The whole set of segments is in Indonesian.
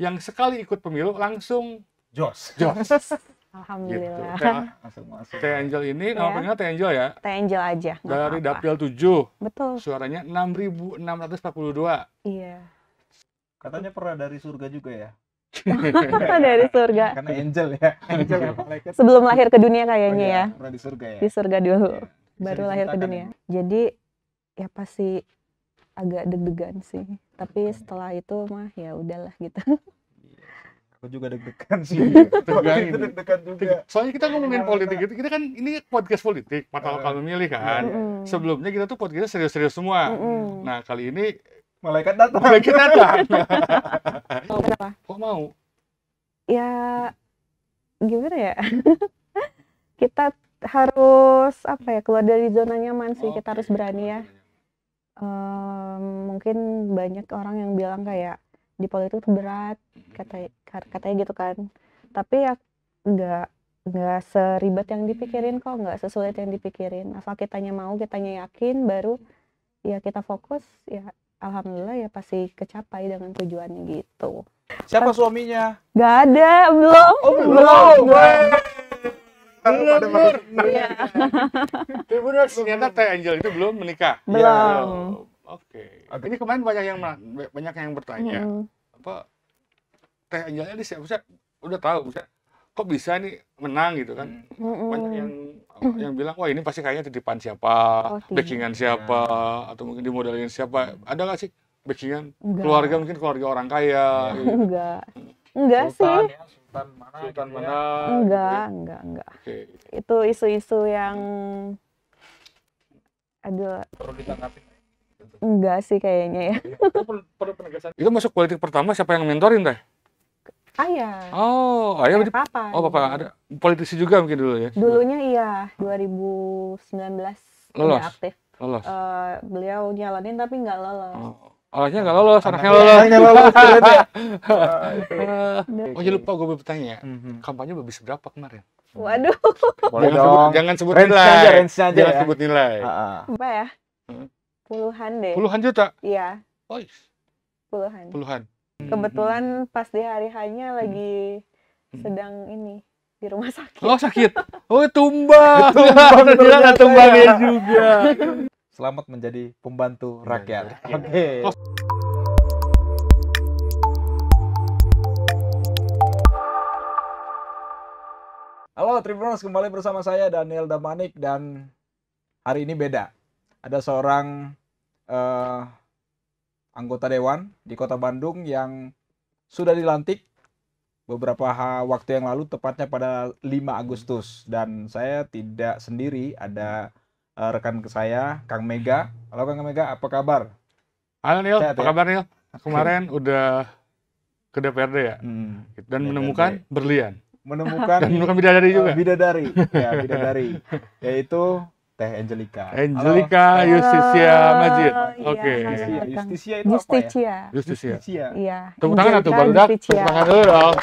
yang sekali ikut pemilu langsung Jos. gitu. Alhamdulillah. Masuk. Teh Angel ini, Ya. nama panggilnya Teh Angel ya? Teh Angel aja, nggak Dari apa-apa. Dapil 7, Betul. suaranya 6.642. Iya. Katanya pernah dari surga juga ya? Dari surga. Karena angel ya. Angel ya malaikat. Sebelum lahir ke dunia kayaknya Oh, ya. iya, pernah di surga ya. Di surga dulu. Iya. Bisa Baru lahir ke diceritakan dunia. ya? Jadi ya pasti agak deg-degan sih. Tapi setelah itu mah ya udahlah gitu. Aku juga deg-degan sih. Tegang Itu ini. deg-degan juga. Soalnya kita ngomongin politik itu, kita kan ini podcast politik, mata lokal memilih kan. Mm-mm. Sebelumnya kita tuh podcastnya serius-serius semua. Mm-mm. Nah kali ini Malaikat datang. lagi datang. Oh, kenapa? Kok mau? Ya gimana ya? Kita harus apa ya, keluar dari zona nyaman sih. Kita harus berani ya. Mungkin banyak orang yang bilang kayak di politik tuh berat, katanya gitu kan. Tapi ya nggak seribet yang dipikirin kok, nggak sesulit yang dipikirin. Asal kitanya mau, kitanya yakin, baru ya kita fokus, ya alhamdulillah ya pasti kecapai dengan tujuannya gitu. Siapa suaminya? Nggak ada, belum. belum. Bener. Iya. Bener, ternyata Teh Angel itu belum menikah. Belum. Oke. Ini kemarin banyak yang bertanya, Mm-mm. apa Teh Angelnya ini siapa? Udah tahu, misalnya, kok bisa nih menang gitu kan? Mm-mm. Banyak yang bilang, wah ini pasti kayaknya titipan siapa, Oh, tidak. backingan siapa, atau mungkin dimodalin siapa. Ada nggak sih backingan? Enggak. Keluarga, mungkin keluarga orang kaya. Gitu. Enggak sih. Ya, Sultan mana? Sultan gitu ya. mana? Enggak. Oke. Itu isu-isu yang aduh, Perlu ditanggapi. enggak sih kayaknya ya. Perlu penegasan. Itu masuk politik pertama siapa yang mentorin Teh? Ayah. Oh, ayah berarti. Papa. Oh, papa ada politisi juga mungkin dulu ya? Dulunya iya, 2019 Lolos? udah aktif. Lolos. Beliau nyalonin tapi nggak lolos. Oh. Anaknya nggak lolos, anaknya lolos. Anaknya lolos. keren ya. Oh, jadi lupa gue bertanya. Mhm. Kampanye habis berapa kemarin? Waduh, Boleh Jangan dong. jangan sebut Range-nya nilai. aja, range-nya aja Jangan ya. sebut nilai. apa ya? Hmm. Puluhan deh. Puluhan juta. Iya, Oh, puluhan. puluhan. Kebetulan pas di hari hanya lagi sedang ini di rumah sakit. Oh, sakit. Oh, tumbang. Tumbang Ternyata ternyata tumbangnya ya. juga. Selamat menjadi pembantu rakyat. Rakyat. Oke. Halo Tribuners, kembali bersama saya Daniel Damanik dan hari ini beda. Ada seorang anggota dewan di Kota Bandung yang sudah dilantik beberapa waktu yang lalu, tepatnya pada 5 Agustus. Dan saya tidak sendiri, ada rekan saya, Kang Mega. Halo Kang Mega, apa kabar? Halo Nil, Sehat apa ya? kabar Nil? Kemarin udah ke DPRD ya? Dan DPRD. menemukan berlian. Menemukan Dan menemukan bidadari juga. bidadari. Ya, bidadari. Yaitu Teh Angelica. Angelica Halo, Teh. Justisia Majid. Iya, Oke. halo. Justisia. Kang. Justisia itu apa ya? Justicia. Justisia. Justisia. Iya. Tepuk tangan tuh Angelica baru dak. Justicia. Tepuk tangan dulu dong.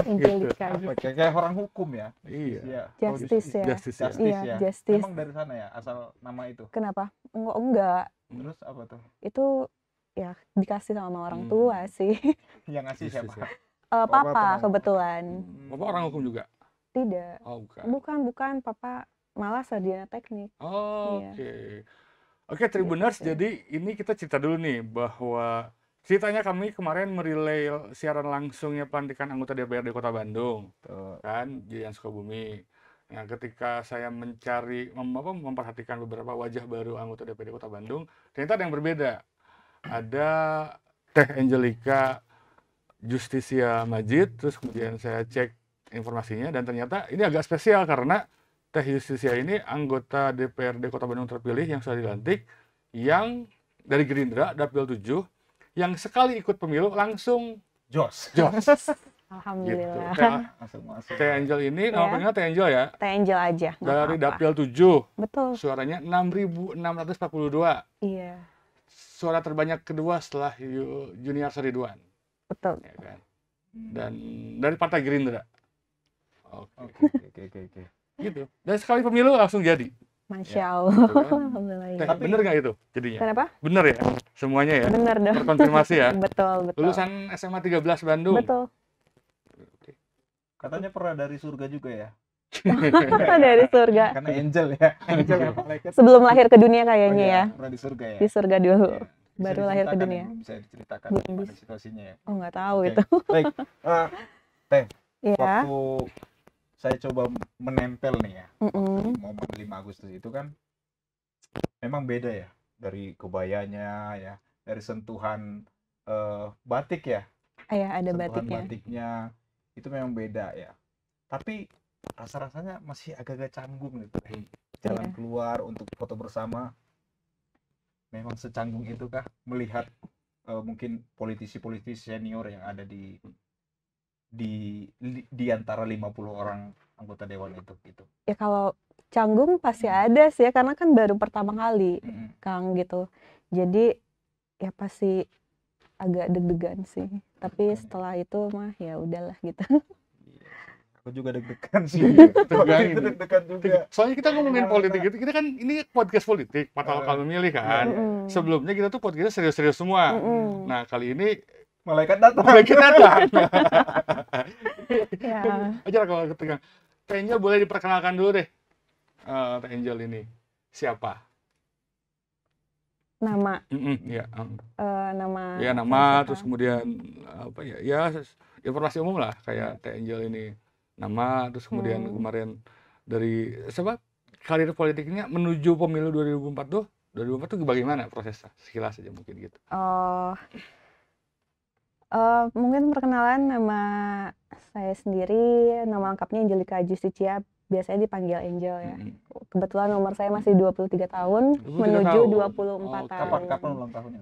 Angelica. Kayak orang hukum ya. Iya. Iya. Justice ya. Justisia. Justice Iya, ya. justice. Emang dari sana ya asal nama itu. Kenapa? Enggak. Terus apa tuh? Itu ya dikasih sama orang Hmm. tua sih. Yang ngasih siapa? Justisia. Papa teman. kebetulan. Bapak orang hukum juga? Tidak. Oh, bukan. Bukan. Papa malah sarjana teknik. Oh, Iya. oke. Oke, Tribuners, Gitu. jadi ini kita cerita dulu nih bahwa ceritanya kami kemarin merilai siaran langsungnya pelantikan anggota DPRD Kota Bandung, Tuh. kan, Jian Sukabumi. Nah, ketika saya mencari, memperhatikan beberapa wajah baru anggota DPRD Kota Bandung, ternyata ada yang berbeda. Ada Teh Angelica Justisia Majid, terus kemudian saya cek informasinya, dan ternyata ini agak spesial karena Teh Justisia ini anggota DPRD Kota Bandung terpilih yang sudah dilantik, yang dari Gerindra, Dapil 7, yang sekali ikut pemilu langsung Jos. jos. Gitu. Alhamdulillah. Masuk. Teh Angel ini, nama Ya. panggilnya Teh Angel ya? Teh Angel aja. nggak Dari apa-apa. Dapil 7, Betul. suaranya 6.642. Iya. Suara terbanyak kedua setelah Junior Ridwan, Betul. ya kan? Dan dari Partai Gerindra. Oke. Oke. Gitu. Dan sekali pemilu langsung jadi. Masya Ya, Allah. gitu kan. Alhamdulillah Teh, ya. Tapi- bener nggak itu jadinya? Kenapa? Bener ya? Semuanya ya? Bener dong. Terkonfirmasi ya? Betul, betul. Lulusan SMA 13 Bandung? Betul. Katanya pernah dari surga juga ya. Dari surga. Karena angel ya. Angel ya malaikat. Sebelum lahir ke dunia kayaknya Oh, ya. Pernah di surga ya. Di surga dulu. Iya. Bisa Baru lahir ke diceritakan dunia. ya, belum bisa diceritakan Belum pada bisa. situasinya ya. Oh, nggak tahu Oke. itu. Baik. Iya. Waktu saya coba menempel nih ya, Mm-mm. momen 5 Agustus itu kan memang beda ya dari kebayanya ya, dari sentuhan batik ya, Iya, ada sentuhan batiknya. batiknya itu memang beda ya. Tapi rasa-rasanya masih agak-agak canggung gitu. Jalan Iya. keluar untuk foto bersama, memang secanggung itu kah melihat mungkin politisi-politisi senior yang ada di antara 50 orang anggota dewan itu gitu. Ya kalau canggung pasti ada sih ya, karena kan baru pertama kali, Mm-mm. Kang, gitu. Jadi ya pasti agak deg-degan sih. Tapi Deg-degan ya. setelah itu mah ya udahlah gitu. Iya. Aku juga deg-degan sih. Deg-degan Waktu itu ini. deg-degan juga. Soalnya kita ngomongin politik itu, kita kan ini podcast politik, Mata Lokal Memilih kan. Mm-mm. Sebelumnya kita tuh podcastnya serius-serius semua. Mm-mm. Nah, kali ini Malaikat datang. mulai kita datang. Ya, Aja kalau ketika Teh Angel boleh diperkenalkan dulu deh. Teh Angel ini siapa? nama Ya, nama ya saya nama, siapa? terus kemudian apa ya? Ya informasi umum lah kayak Teh Angel ini. Nama, terus kemudian kemarin dari siapa? Karir politiknya menuju pemilu 2004 tuh. 2004 tuh bagaimana prosesnya? Sekilas aja mungkin gitu. Oh, mungkin perkenalan, nama saya sendiri, nama lengkapnya Angelika Justicia, biasanya dipanggil Angel ya. Kebetulan nomor saya masih 23 tahun 23 menuju tahun. 24 Oke. tahun. Kapan ulang tahunnya?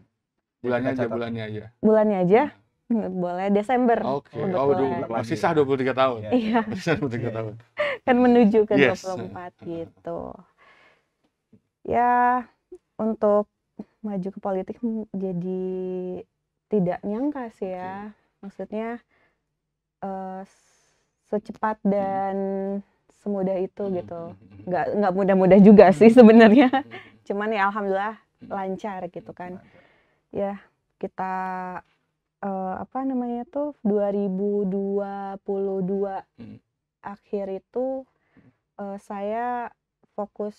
Bulannya Kita aja, catat. bulannya aja. Bulannya aja? Boleh, Desember. Oke. Oh, kebetulan. masih sah 23 tahun. Iya. Iya, Masih sah 23 Iya. tahun. kan menuju ke Yes. 24 gitu. Ya, untuk maju ke politik jadi tidak nyangka sih ya. Maksudnya secepat dan semudah itu gitu. Nggak mudah-mudah juga sih sebenarnya. Cuman ya alhamdulillah lancar gitu kan. Ya, kita apa namanya tuh 2022 akhir itu saya fokus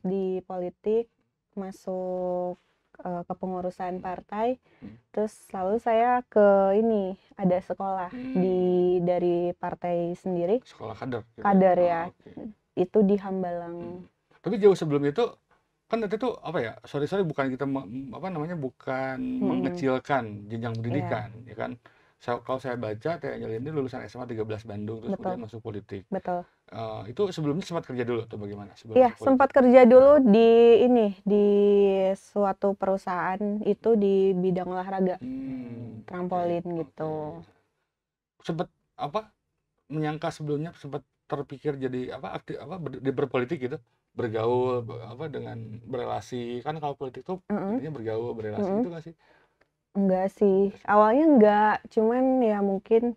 di politik, masuk kepengurusan partai, terus lalu saya ke ini ada sekolah dari partai sendiri, Sekolah kader. Gitu. kader ya, Oke. itu di Hambalang. Tapi jauh sebelum itu kan itu tuh apa ya? Sorry bukan kita bukan mengecilkan jenjang pendidikan, ya kan? Kalau saya baca Teh Angel ini lulusan SMA 13 Bandung terus Betul. kemudian masuk politik. Betul. Itu sebelumnya sempat kerja dulu atau bagaimana? Sebelum Iya, masuk politik? sempat kerja dulu di suatu perusahaan itu di bidang olahraga, trampolin Oke. gitu. Sempat apa? Menyangka sebelumnya sempat terpikir jadi apa? Berpolitik gitu, bergaul dengan berelasi, kan kalau politik tuh intinya bergaul, berelasi itu nggak sih? Enggak sih, awalnya enggak, cuman ya mungkin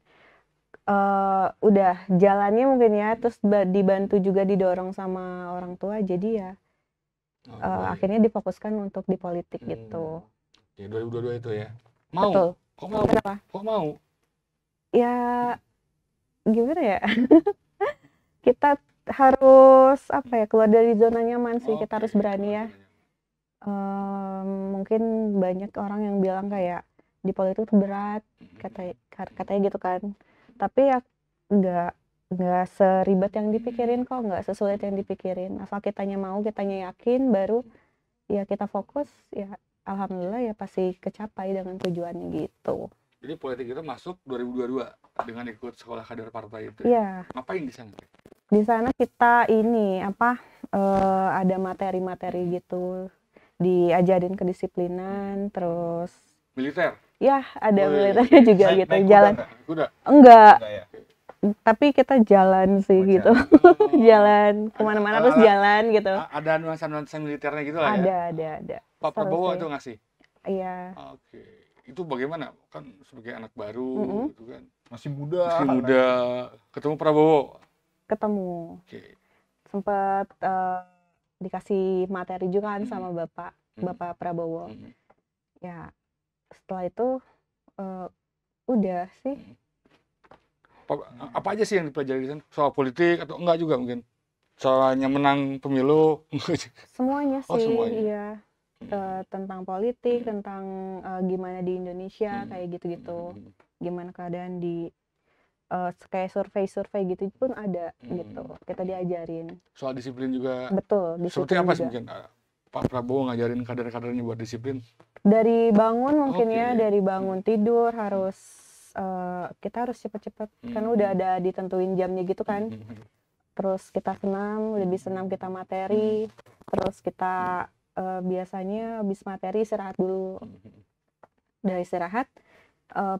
udah jalannya mungkin ya, terus dibantu juga didorong sama orang tua, jadi ya Baik. akhirnya difokuskan untuk di politik gitu. Ya 2022 itu ya. Mau? Betul. Kok mau? Kenapa? Kok mau? Ya gimana ya? Kita harus apa ya, keluar dari zona nyaman sih, kita harus berani ya. Mungkin banyak orang yang bilang kayak di politik itu berat, katanya gitu kan. Tapi ya nggak seribet yang dipikirin kok, nggak sesulit yang dipikirin. Asal kitanya mau, kitanya yakin, baru ya kita fokus, ya alhamdulillah ya pasti kecapai dengan tujuannya gitu. Jadi politik itu masuk 2022 dengan ikut sekolah kader partai itu. Iya. Ngapain di sana? Di sana kita ini ada materi-materi gitu, diajarin kedisiplinan, terus Militer. ya ada Oh, iya. militernya juga Naik gitu, kuda jalan. nggak? Kuda. Enggak, Enggak ya? tapi kita jalan sih Oh, gitu. Jalan kemana-mana terus jalan gitu. Ada nuansa-nuansa militernya gitu lah ya. Ada. Pak Seru Prabowo sih. itu ngasih. Iya. Oke. Itu bagaimana? Kan sebagai anak baru gitu kan. Masih muda. Masih muda, ketemu Prabowo. Ketemu. Oke. Sempat dikasih materi juga kan sama Bapak Prabowo. Ya setelah itu udah sih. Apa aja sih yang dipelajari di sana? Soal politik atau enggak juga mungkin? Soalnya menang pemilu? Semuanya Oh, sih, semuanya. iya. Tentang politik, tentang gimana di Indonesia kayak gitu-gitu. Gimana keadaan di kayak survei-survei gitu pun ada gitu. Kita diajarin. Soal disiplin juga. Betul, Seperti disiplin apa sih juga. mungkin Pak Prabowo ngajarin kader-kadernya buat disiplin? Dari bangun mungkin ya, Oke. dari bangun tidur harus kita harus cepet-cepet kan udah ada ditentuin jamnya gitu kan. Terus kita senam, lebih senam kita materi, terus kita biasanya habis materi istirahat dulu. Dari istirahat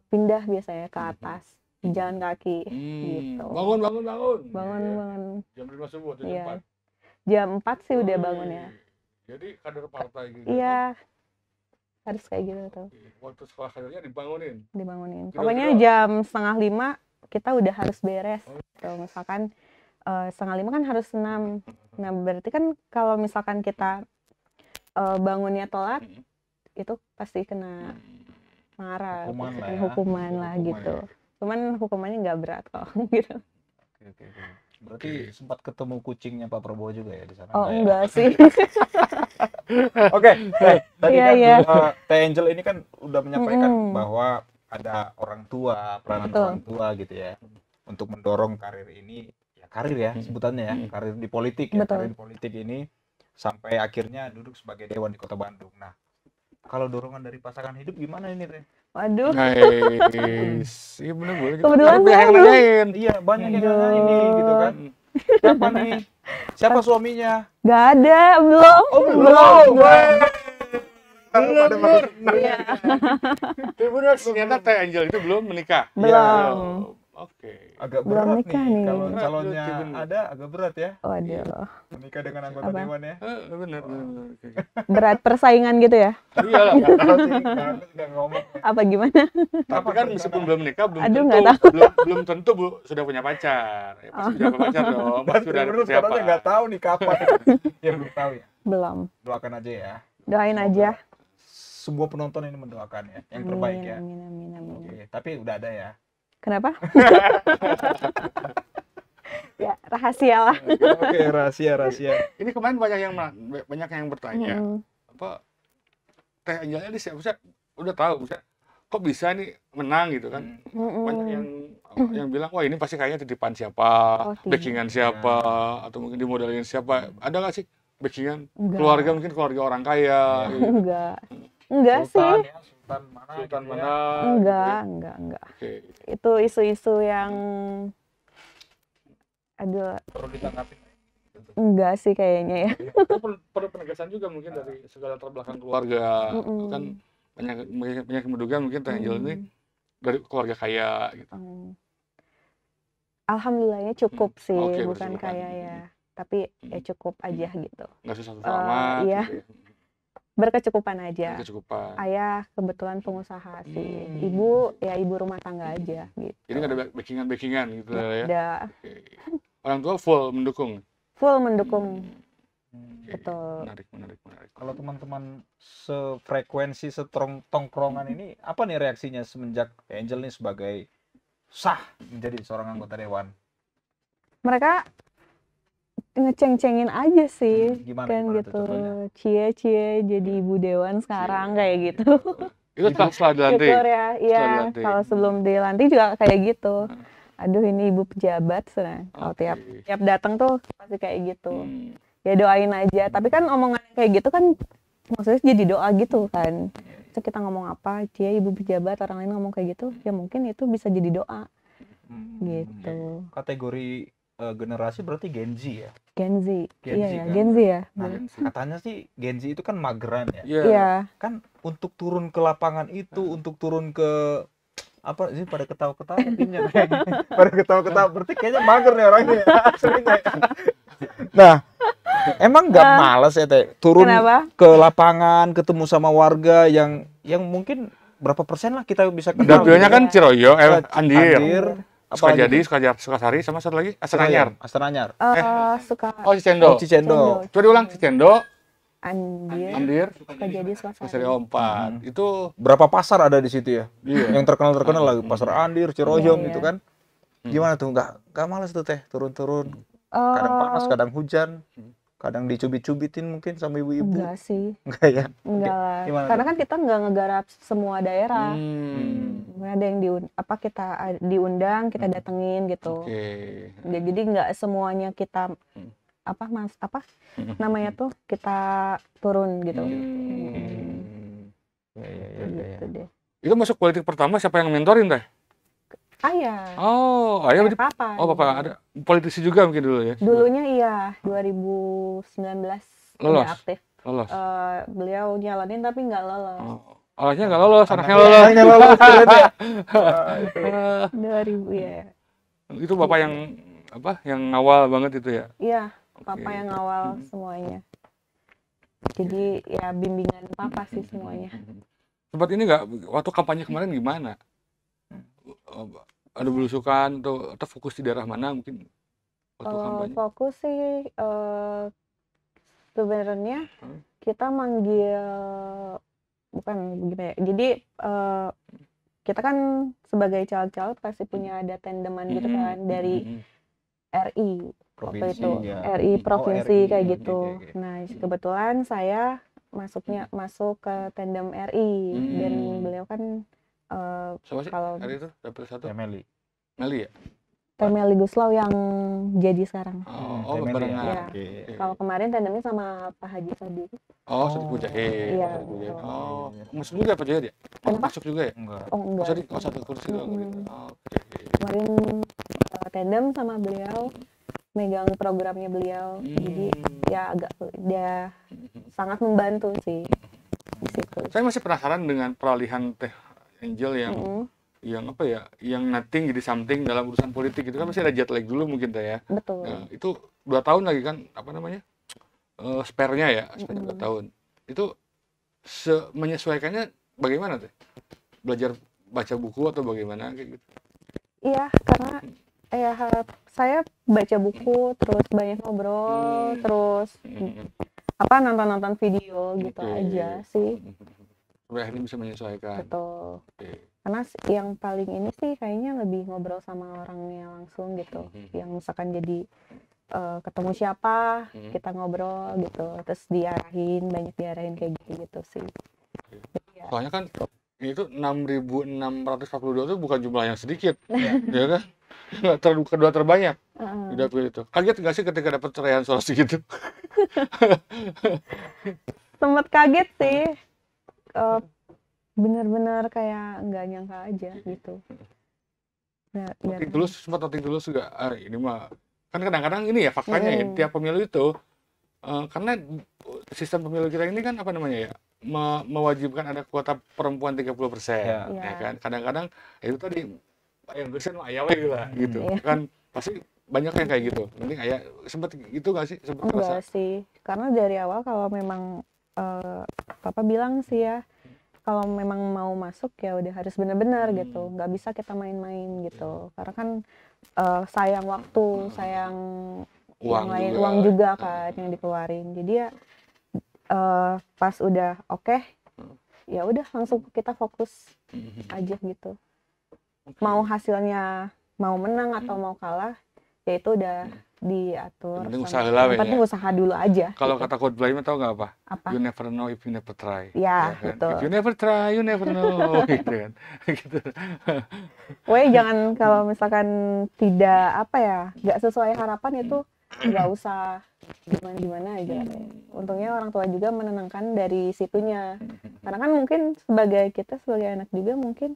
pindah biasanya ke atas, jalan kaki gitu. Bangun. Bangun. Jam 5 subuh atau Iya. jam 4? Jam 4 sih udah bangun ya. Jadi kader partai gitu. Iya. Harus kayak gitu tuh, Waktu sekolah kadernya dibangunin. dibangunin. Kira-kira- Pokoknya jam 4:30 kita udah harus beres. Tuh, misalkan 4:30 kan harus senam. Nah, berarti kan kalau misalkan kita bangunnya telat, itu pasti kena marah, Hukuman pasti lah kena ya. hukuman lah Hukuman gitu. ya. Cuman hukumannya nggak berat kok gitu. Oke. Berarti sempat ketemu kucingnya Pak Prabowo juga ya di sana? Oh, Nggak ya? enggak sih. Oke, tadi Iya, kan iya. Teh Angel ini kan udah menyampaikan Mm-mm. bahwa ada orang tua, peranan Betul. orang tua gitu ya, untuk mendorong karir ini, ya karir ya sebutannya ya, karir di politik ya, Betul. karir di politik ini sampai akhirnya duduk sebagai dewan di Kota Bandung. Nah, kalau dorongan dari pasangan hidup gimana ini Teh? Waduh, Nice. Iya bener boleh. Kebetulan Banyak yang saya nanyain. Iya, banyak yang Aduh. nanya ini gitu kan. Siapa nih? Siapa suaminya? nggak ada, belum. Belum. Iya. Tapi bener, ternyata Teh Angel itu belum menikah. Belum. Oke. Agak Belum berat nikah nih. nih. Kalau Berat, calonnya berat, ada agak berat ya. Waduh, Menikah dengan anggota Apa? dewan ya. Bener. Oke. berat persaingan gitu ya? Iya lah. Nggak tahu sih, aku nggak ngomong. Apa gimana? Tapi kan meskipun belum nikah, belum Aduh, tentu, nggak belum tentu Bu sudah punya pacar. Ya, pasti sudah punya pacar dong. Dan Pasti sudah ada gubernur siapa. katanya nggak tahu nih kapan. Ya belum tahu ya. Belum. Doakan aja ya. Doain aja. Semua penonton ini mendoakan ya. Yang terbaik ya. Amin. Oke, tapi udah ada ya. Kenapa? Ya, rahasia lah. Oke, rahasia. Ini kemarin banyak yang bertanya. Mm-mm. Apa Teh Angelnya ini siapa? Udah tahu, Buset. Kok bisa nih menang gitu kan? Banyak yang bilang, wah ini pasti kayaknya titipan siapa, Oh, tidak. backingan siapa, atau mungkin dimodalin siapa. Ada nggak sih backingan? Enggak. Keluarga mungkin keluarga orang kaya. Gitu. Enggak sih. Sultan ya, Sultan mana? Sultan gitu ya. mana? Enggak. Oke. Itu isu-isu yang aduh, Perlu ditanggapi. enggak sih kayaknya ya. Itu perlu penegasan juga mungkin dari segala terbelakang keluarga. Mm-mm. Kan banyak yang menduga mungkin Teh Angel ini dari keluarga kaya gitu. Alhamdulillahnya cukup sih, Oke, bukan bersyukur. kaya ya. Tapi ya cukup aja gitu. Nggak susah-susah amat. iya. Gitu ya. Berkecukupan aja. Kecukupan. Ayah kebetulan pengusaha sih. Hmm. Ibu ya ibu rumah tangga aja gitu. Jadi nggak ada backingan gitu Nggak ya. ada. Oke. Orang tua full mendukung. Full mendukung. Oke. Betul. Menarik. Kalau teman-teman sefrekuensi tongkrongan ini, apa nih reaksinya semenjak Angel nih sebagai sah menjadi seorang anggota dewan? Mereka ngeceng-cengin aja sih. Gimana Kan tuh gitu. contohnya? Cie jadi ibu dewan sekarang kayak gitu. Itu setelah dilantik. Syukur ya. Iya, dilantik. kalau sebelum dilantik juga kayak gitu. Aduh ini ibu pejabat senang. Kalau Oke. tiap datang tuh pasti kayak gitu. Hmm. Ya doain aja. Tapi kan omongan kayak gitu kan maksudnya jadi doa gitu kan. Terus kita ngomong apa, dia ibu pejabat, orang lain ngomong kayak gitu, ya mungkin itu bisa jadi doa gitu. Kategori generasi berarti Gen Z ya? Gen Z. Gen Iya Z ya, kan? Gen Z ya. Nah, katanya sih Gen Z itu kan mageran ya? Iya. Iya. Kan untuk turun ke lapangan itu, untuk turun ke apa sih pada ketawa-ketawa timnya kayaknya. Pada ketawa-ketawa berarti kayaknya mager nih orangnya ya. Aslinya ya. Nah, emang nggak malas ya Teh turun Kenapa? ke lapangan ketemu sama warga yang mungkin berapa persen lah kita bisa kenal. Dapilnya kan Ciroyo, Andir. Andir, Apalagi? Sukasari, sama satu lagi Astana Astana-Anyar. Suka Oh, Cicendo. Oh, Cicendo. Coba diulang, Cicendo, Andir, Andir, Sukajadi, Sukasari, Sukasari. empat. Itu Berapa pasar ada di situ ya? iya. Yang terkenal lagi Pasar Andir, Ciroyom Iya, itu iya. kan. Gimana tuh? Nggak males tuh teh turun-turun. Kadang panas, Eh, kadang hujan, kadang dicubit-cubitin mungkin sama ibu-ibu. enggak sih, Enggak ya? enggak lah. Gimana Karena tuh? kan kita nggak ngegarap semua daerah. Ada yang diundang, kita datengin gitu. Oke. Jadi nggak semuanya kita namanya tuh kita turun gitu. Gitu deh. Itu masuk politik pertama siapa yang mentorin teh? Ayah, Oh, ayah berarti. papa. Oh, papa ada politisi juga mungkin dulu ya. Dulunya iya, 2019 Lolos. udah aktif. Lolos. Beliau nyalonin tapi nggak lolos. Oh. Anaknya nggak lolos, anaknya lolos. Anaknya lolos keren ya. 2000 ya. Itu bapak yang apa? Yang awal banget itu ya. Iya, papa Oke. yang awal semuanya. Jadi ya bimbingan papa sih semuanya. Sempat ini nggak waktu kampanye kemarin gimana? Ada belusukan atau fokus di daerah mana mungkin waktu kampanye? Fokus sih sebenarnya kita manggil bukan gimana ya. Jadi kita kan sebagai caleg-caleg pasti punya ada tandeman gitu kan dari RI waktu Provinsi, itu ya. RI provinsi RI, kayak oke, gitu. oke. Nah kebetulan saya masuk ke tandem RI dan beliau kan Siapa sih? kalau Hari itu dapil satu. Meli. Meli ya? Temeli Guslau yang jadi sekarang. Oh, Meli barengan. ya. Oke. Kalau kemarin tandemnya sama Pak Haji Sadiq. Oh, Sadiq Mujahid. Iya, Sadiq Mujahid. betul. Oh, masuk juga Pak Jaya dia? Kenapa? Masuk juga ya? Enggak. Oh enggak. Sadiq, satu kursi doang gitu. Oke. Kemarin tandem sama beliau megang programnya beliau. Jadi ya dia sangat membantu sih di situ. Saya masih penasaran dengan peralihan Teh Angel yang apa ya, yang nothing jadi something dalam urusan politik itu kan pasti ada jet lag dulu mungkin Teh ya. Betul. Nah, itu 2 tahun lagi kan apa namanya? Spare-nya ya, spare 2 tahun. Itu menyesuaikannya bagaimana Teh? Belajar baca buku atau bagaimana kayak gitu? Iya, karena saya baca buku, terus banyak ngobrol, terus nonton video gitu Oke. aja sih. Sampai akhirnya bisa menyesuaikan. Betul. Oke. Karena yang paling ini sih kayaknya lebih ngobrol sama orangnya langsung gitu. Yang misalkan jadi ketemu siapa, kita ngobrol gitu. Terus banyak diarahin kayak gitu sih. Ya. Soalnya kan itu 6.642 itu bukan jumlah yang sedikit, ya kan? Kedua terbanyak di dapil itu. Kaget nggak sih ketika dapat raihan suara segitu? Sempet kaget sih. Bener-bener kayak nggak nyangka aja gitu. Sempat noting tulus juga. Ini mah kan kadang-kadang ini ya faktanya ya, tiap pemilu itu karena sistem pemilu kita ini kan apa namanya ya, mewajibkan ada kuota perempuan 30%, ya kan. Kadang-kadang itu tadi yang bersen ayah gitu lah gitu. Kan pasti banyak yang kayak gitu. Mending ayah sempat gitu nggak sih? Sempat enggak sih, karena dari awal kalau memang papa bilang sih ya, kalau memang mau masuk ya udah harus benar-benar gitu, nggak bisa kita main-main gitu, karena kan sayang waktu, sayang uang juga kan yang dikeluarin. Jadi ya pas udah oke, ya udah langsung kita fokus aja gitu. Mau hasilnya mau menang atau mau kalah, ya itu udah diatur. Yang penting usaha lah, yang penting usaha dulu aja. Kalau gitu. kata Coldplay mah tau nggak apa? Apa? You never know if you never try. Ya, kan? betul. If you never try, you never know. Gitu kan. Gitu. Jangan kalau misalkan tidak nggak sesuai harapan itu nggak usah gimana aja. Untungnya orang tua juga menenangkan dari situnya. Karena kan mungkin sebagai anak juga mungkin,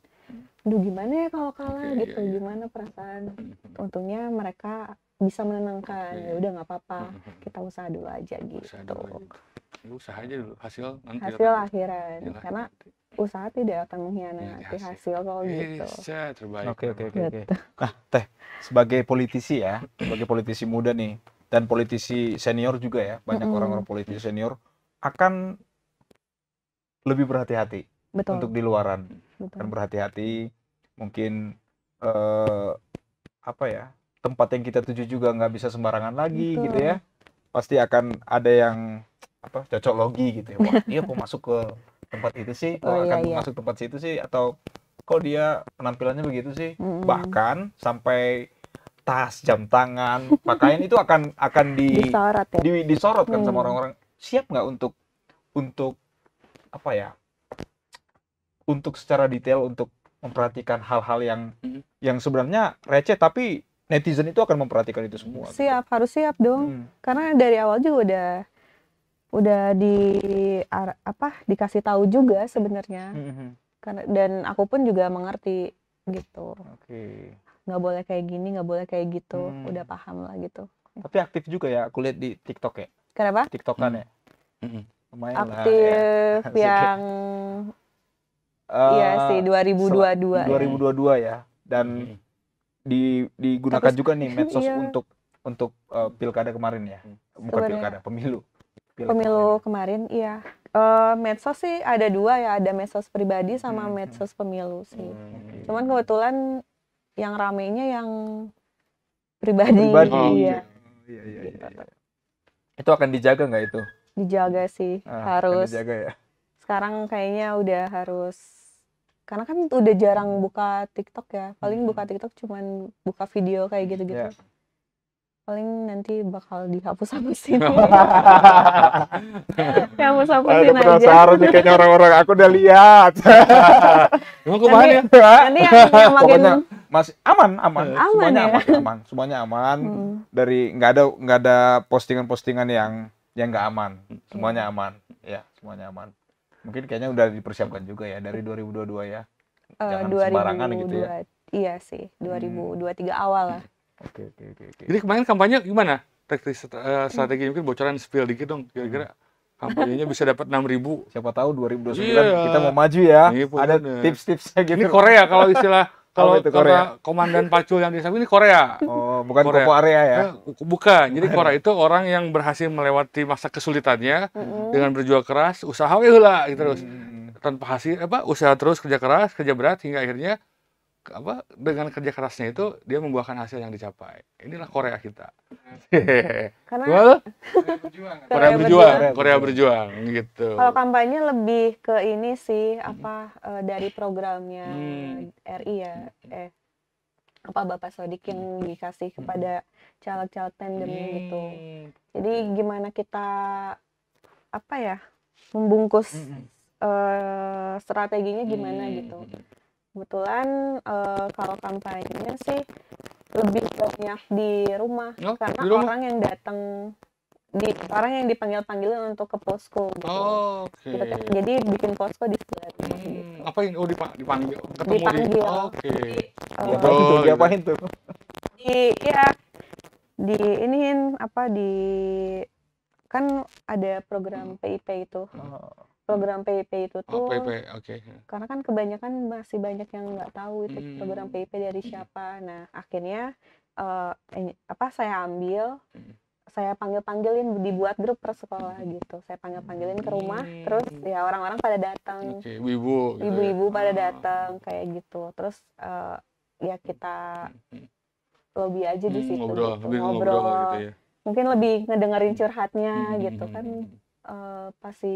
aduh gimana ya kalau kalah gitu, gimana perasaan. Untungnya mereka bisa menenangkan, ya udah nggak apa-apa, kita usaha dulu aja gitu. Usaha aja dulu, hasil nanti. Hasil akhiran, karena usaha tidak akan mengkhianati hasil kalau gitu. Terbaik. Oke. Nah, Teh, sebagai politisi ya, sebagai politisi muda nih, dan politisi senior juga ya, banyak orang-orang politisi senior akan lebih berhati-hati untuk di luaran. Akan berhati-hati, mungkin apa ya, tempat yang kita tuju juga nggak bisa sembarangan lagi Betul. gitu ya. Pasti akan ada yang apa, cocok logi gitu ya. Wah, dia kok masuk ke tempat itu sih, kok Oh, iya, akan iya. masuk tempat situ sih, atau kok dia penampilannya begitu sih. Mm-mm. Bahkan sampai tas, jam tangan, pakaian itu akan Disorot ya. disorot kan sama Hmm. orang-orang. Siap nggak untuk apa ya, untuk secara detail untuk memperhatikan hal-hal yang sebenarnya receh, tapi netizen itu akan memperhatikan itu semua. Siap, harus siap dong. Hmm. Karena dari awal juga udah dikasih tahu juga sebenarnya. Karena dan aku pun juga mengerti gitu. Oke. Nggak boleh kayak gini, nggak boleh kayak gitu. Hmm. Udah paham lah gitu. Tapi aktif juga ya, aku lihat di TikTok ya. Kenapa? TikTokan ya. Mm-mm. Lumayan lah ya. Aktif Asik. yang iya sih 2022 ya. 2022 ya. Dan digunakan Tapi- juga nih medsos iya. untuk pilkada kemarin ya. Bukan Sebenarnya- pilkada, pemilu. Pemilu kemarin, iya. Medsos sih ada dua ya, ada medsos pribadi sama medsos pemilu sih. Cuman kebetulan yang ramenya yang pribadi, Pribadi. iya. Iya, iya, iya, iya. Itu akan dijaga nggak itu? Dijaga sih, Akan harus. dijaga ya. Sekarang kayaknya udah harus, karena kan udah jarang buka TikTok ya. Paling buka TikTok cuman buka video kayak gitu-gitu. Ya. Paling nanti bakal dihapus-hapusin. Aduh, Hapus-hapusin aja. penasaran nih kayaknya orang-orang, aku udah lihat. Emang kumaha ya? Nanti yang makin Pokoknya masih aman. Aman Semuanya ya? aman. Semuanya aman. Hmm. Dari nggak ada postingan-postingan yang nggak aman. Semuanya aman. Ya, semuanya aman. Mungkin kayaknya udah dipersiapkan juga ya dari 2022 ya. Jangan sembarangan gitu ya. 2022, iya sih, 2023 awal lah. Oke. Jadi kemarin kampanye gimana? Strategi mungkin bocoran spill dikit dong. Kira-kira kampanyenya bisa dapat 6.000. Siapa tahu 2029 Iya. kita mau maju ya. Iya, Ada bener. tips-tipsnya gitu. Ini Korea kalau istilah kalau itu Korea? kata Komandan Pacul yang di samping ini Korea. Oh, bukan Korea. Kopo area ya. Bukan. Jadi Korea itu orang yang berhasil melewati masa kesulitannya dengan berjuang keras, usaha we heula gitu terus. Tanpa hasil usaha terus, kerja keras, kerja berat hingga akhirnya dengan kerja kerasnya itu dia membuahkan hasil yang dicapai. Inilah Korea kita. Karena Gimana? Korea berjuang. Korea berjuang gitu. Kalau kampanye lebih ke ini sih dari programnya RI ya, Bapak Sodik yang dikasih kepada caleg-caleg tandemnya gitu. Jadi gimana kita membungkus strateginya gimana gitu. Kebetulan kalau kampanyenya sih lebih banyak di rumah Oh, karena di rumah? orang yang datang orang yang dipanggil-panggilin untuk ke posko gitu. Oh, oke. Gitu kan. Jadi bikin posko di sebelah rumah gitu. Apain? Oh, dipanggil. Ketemu Dipanggil. Oke. Diapain tuh? Di iniin kan ada program PIP itu. Program PIP itu tuh PP, oke. karena kan kebanyakan masih banyak yang nggak tahu itu program PIP dari siapa. Nah, akhirnya saya ambil, saya panggilin, dibuat grup per sekolah gitu. Saya panggilin ke rumah, terus ya orang-orang pada datang. Oke, ibu-ibu. gitu ya. Ibu-ibu pada datang kayak gitu. Terus ya kita lobby aja di situ. Ngobrol, gitu. lebih ngobrol gitu ya. Mungkin lebih ngedengerin curhatnya gitu kan. Pasti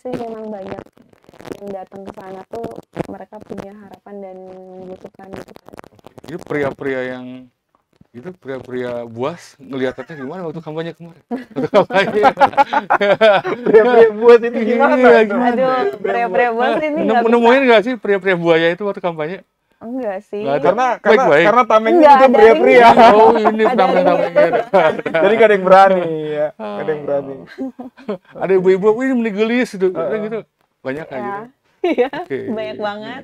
sih memang banyak yang datang ke sana tuh mereka punya harapan dan membutuhkan gitu kan. Ini pria-pria yang itu pria-pria buas ngelihatnya gimana waktu kampanye kemarin? Waktu kampanye. Pria-pria buas itu gimana? Iya, gimana? Aduh, pria-pria bos ini nggak bisa. Nemuin nggak sih pria-pria buaya itu waktu kampanye? Enggak sih. Nggak ada. Karena Baik-baik. tamengnya Enggak juga ada pria-pria. Oh, ini Ada tameng-tamengnya. Jadi gak ada yang berani ya. Gak ada yang berani. Ada ibu-ibu, ini menigelis gitu. Gitu. Banyak kayak gitu. Iya, Oke. banyak banget.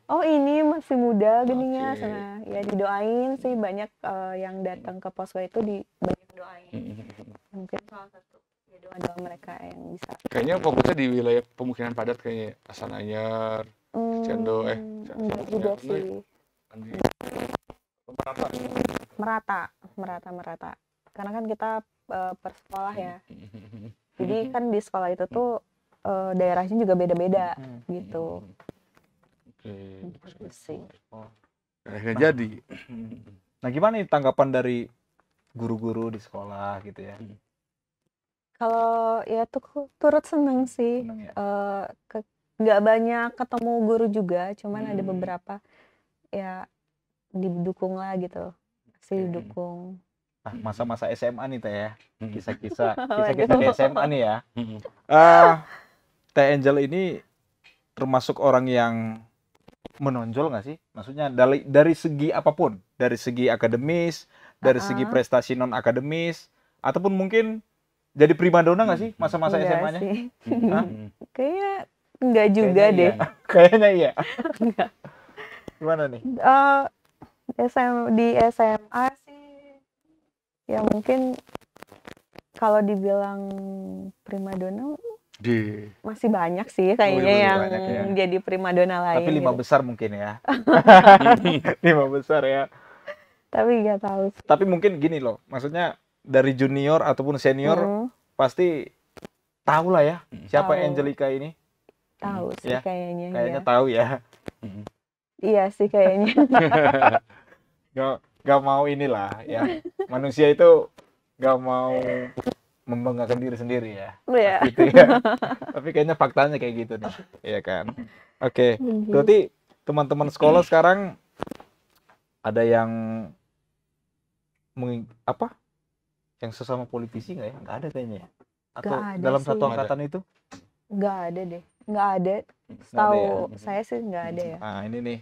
Oh ini masih muda gininya, Oke. sana ya didoain sih banyak yang datang ke posko itu banyak doain. Mungkin salah satu ya doa-doa mereka yang bisa. Kayaknya fokusnya di wilayah pemukiman padat kayaknya. Astana-Anyar, Cendo, Enggak juga sih. Merata. Karena kan kita per sekolah ya. Jadi kan di sekolah itu tuh daerahnya juga beda-beda gitu. Oke. Gitu sih. Akhirnya Nah. jadi. Nah, gimana nih tanggapan dari guru-guru di sekolah gitu ya? Kalau ya tuh turut seneng sih. Seneng ya? Nggak banyak ketemu guru juga, cuman ada Hmm. beberapa ya didukung lah gitu. Pasti Oke. didukung. Nah, masa-masa SMA nih Teh ya. Hmm. Kisah-kisah Waduh. di SMA nih ya. Hmm. Teh Angel ini termasuk orang yang menonjol nggak sih? Maksudnya dari segi apapun, dari segi akademis, dari segi prestasi non akademis, ataupun mungkin jadi primadona nggak sih masa-masa Enggak SMA-nya? sih. Hah? Kayaknya enggak juga Kayaknya deh. iya. Kayaknya iya. Gimana nih? Di SMA sih ya mungkin kalau dibilang primadona Di masih banyak sih kayaknya masih yang banyak ya. jadi primadona lain Tapi 5 gitu. besar mungkin ya. 5 besar ya. Tapi nggak tahu sih. Tapi mungkin gini loh, maksudnya dari junior ataupun senior Mm-mm, pasti tahu lah ya siapa Tahu. Angelica ini. tahu sih Ya, kayaknya Kayaknya ya. tahu ya. Iya sih kayaknya. Gak mau inilah ya. Manusia itu gak mau membanggakan diri sendiri ya. Iya. Gitu ya. Tapi kayaknya faktanya kayak gitu nih. Iya kan? Oke. Berarti teman-teman sekolah sekarang ada yang apa? Yang sesama politisi nggak ya? Nggak ada kayaknya ya? Atau Nggak ada dalam sih. satu angkatan itu? Nggak ada deh. Nggak ada. Nggak ada Setahu ya? saya sih nggak ada ya. Nah ini nih.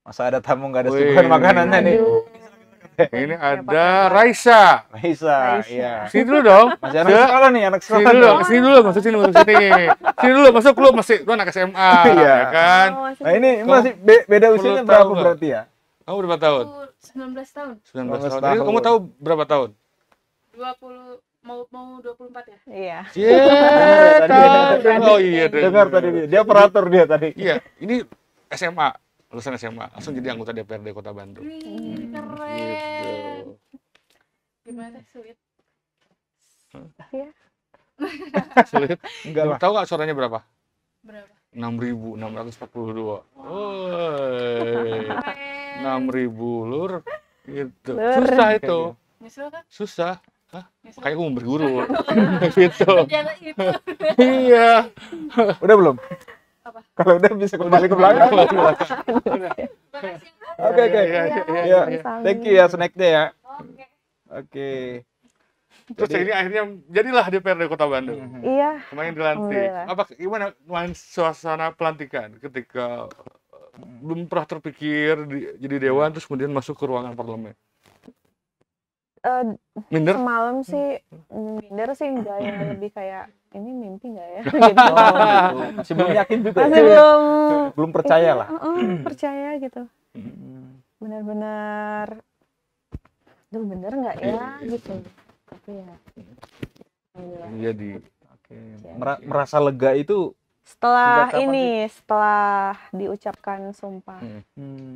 Masa ada tamu nggak ada Wih. suguhan makanannya nih? Aduh. ini ada Repot-repot. Raisa. Raisa, Raisa. iya. Sini dulu dong. Masih anak Se- sekolah nih, anak Sini sekolah. dulu, nih. sini dulu, masuk sini. Sini dulu, masuk lu masih lu anak SMA, Iya. ya kan? Oh, masih Nah ini Kamu masih beda perlu usianya tahu berapa nggak? berarti ya? Kamu berapa tahun? Aku 19 tahun. 19 19 tahun. Ini kamu tahun. tahu berapa tahun? 20 mau 24 ya? Iya. Tadi. Oh iya, Dengar tadi dia operator dia tadi. Iya, ini SMA, lulusan SMA, langsung jadi anggota DPRD Kota Bandung. Wih, keren. Gitu. Gimana sulit? Iya. Sulit. Enggak lah. Tahu nggak suaranya berapa? Berapa? 6.642. Woi, Keren. 6.000 lur. Gitu. Lur. Susah itu. Nyesel kan? Susah. Nyesel. Kayak mau berguru. Gitu. Jangan itu. Iya. Udah belum? Apa? Kalau udah bisa kembali ke belakang. Makasih. Oke. Iya, Ya, sama-sama. thank you ya snacknya ya. Oke. Oke. Terus Jadi- ini akhirnya jadilah DPRD Kota Bandung. Iya. Kemarin dilantik. Alhamdulillah. Apa gimana kemarin suasana pelantikan ketika belum pernah terpikir jadi dewan terus kemudian masuk ke ruangan parlemen? Eh, Minder? Semalam sih minder sih enggak ya, lebih kayak ini mimpi nggak ya gitu. Oh, gitu. Masih belum yakin juga Masih ya? belum percaya lah. percaya gitu. Benar-benar duh bener nggak ya gitu. Tapi ya alhamdulillah. Jadi Oke. Merasa lega itu Setelah Sejak kapan ini, setelah diucapkan sumpah,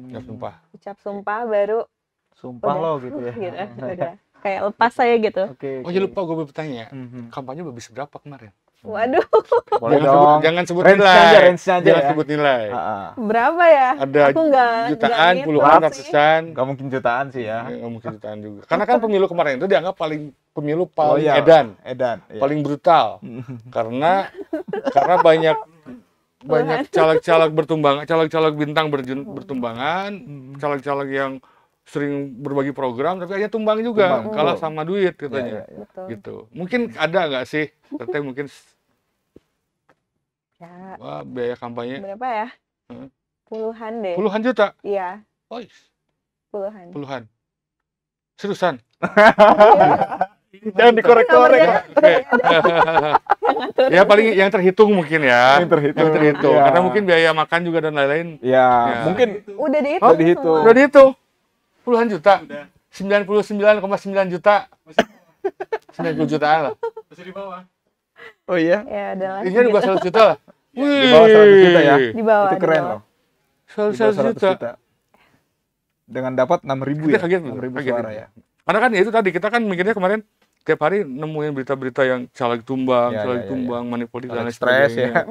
ya sumpah. ucap sumpah baru sumpah udah, lo gitu ya. gitu, udah kayak lepas saya gitu. Oke. Oh ya lupa gue bertanya. Mhm. Kampanye habis berapa kemarin? Waduh, Boleh jangan dong. Sebut, jangan sebut Range-nya nilai. aja, range-nya aja Jangan ya. sebut nilai. berapa ya? Ada Aku nggak jutaan, ngitung puluhan, sih. ratusan. Gak mungkin jutaan sih ya. Ya, nggak mungkin jutaan juga. Karena kan pemilu kemarin itu dianggap pemilu paling iya. edan, Edan. Iya. paling brutal. karena banyak caleg-caleg bertumbangan, caleg-caleg bintang bertumbangan, caleg-caleg yang sering berbagi program tapi hanya tumbang juga, Tumbang, kalah betul. sama duit Iya, katanya. iya, iya. Betul. Gitu. Mungkin ada nggak sih? Katanya mungkin Ya, wah, biaya kampanye berapa ya? Hmm. Puluhan deh. puluhan juta. Iya, Oh, puluhan. puluhan. Seriusan? Jangan dikorek-korek. Oke. Ya paling yang terhitung mungkin ya. Yang terhitung. Yang terhitung. Iya. Karena mungkin biaya makan juga dan lain-lain. Ya, Ya. mungkin Udah dihitung. Udah dihitung. semua. Udah dihitung. Puluhan juta. 99,9 juta. 90 jutaan lah. oh iya. Ya udahlah. Ini di bawah 100 juta lah. Di bawah 100 juta ya. Di bawah. Itu di keren bawah. loh. Di 100 bawah 100 juta. juta. Dengan dapat 6.000 Kita ya. kaget, 6.000 kaget. suara ya. Karena kan ya itu tadi kita kan mikirnya kemarin tiap hari nemuin berita-berita yang caleg tumbang, Ya, caleg ya, ya, tumbang, money politik dan lain Caleg stres sebagainya. ya.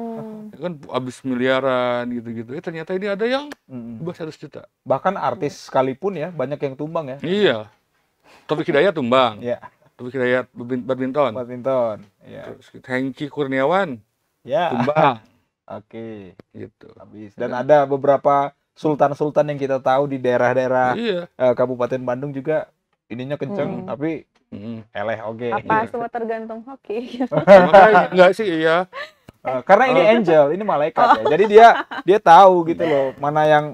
kan habis miliaran gitu-gitu. Ternyata ini ada yang Mm-mm. 100 juta. Bahkan artis sekalipun ya banyak yang tumbang ya. Iya. Taufik Hidayat tumbang. Ya, Taufik Hidayat badminton. badminton. Ya. Terus Hengki Kurniawan Ya. tumbang Oke. gitu. Habis. Dan ada beberapa sultan-sultan yang kita tahu di daerah-daerah Iya. Kabupaten Bandung juga ininya kenceng, tapi Mm. eleh oke. Apa semua tergantung hoki. Makanya enggak sih iya. Karena ini angel, ini malaikat ya. Jadi dia tahu gitu loh, mana yang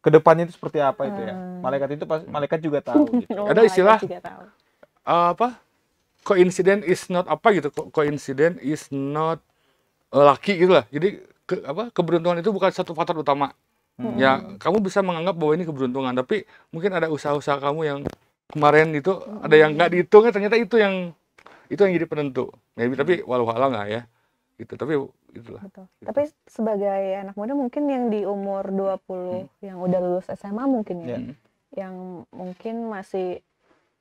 kedepannya itu seperti apa itu ya. Malaikat itu malaikat juga tahu gitu. Oh, Ada malaikat istilah juga tahu. Apa? Coincidence is not apa gitu. Coincidence is not lucky gitu lah. Jadi keberuntungan itu bukan satu faktor utama. Ya, kamu bisa menganggap bahwa ini keberuntungan, tapi mungkin ada usaha-usaha kamu yang kemarin itu ada yang nggak dihitung, ternyata itu yang jadi penentu. Maybe, tapi walau alam lah ya. Gitu. Tapi itulah. Betul. Tapi sebagai anak muda mungkin yang di umur 20 yang udah lulus SMA mungkin ya. Yang mungkin masih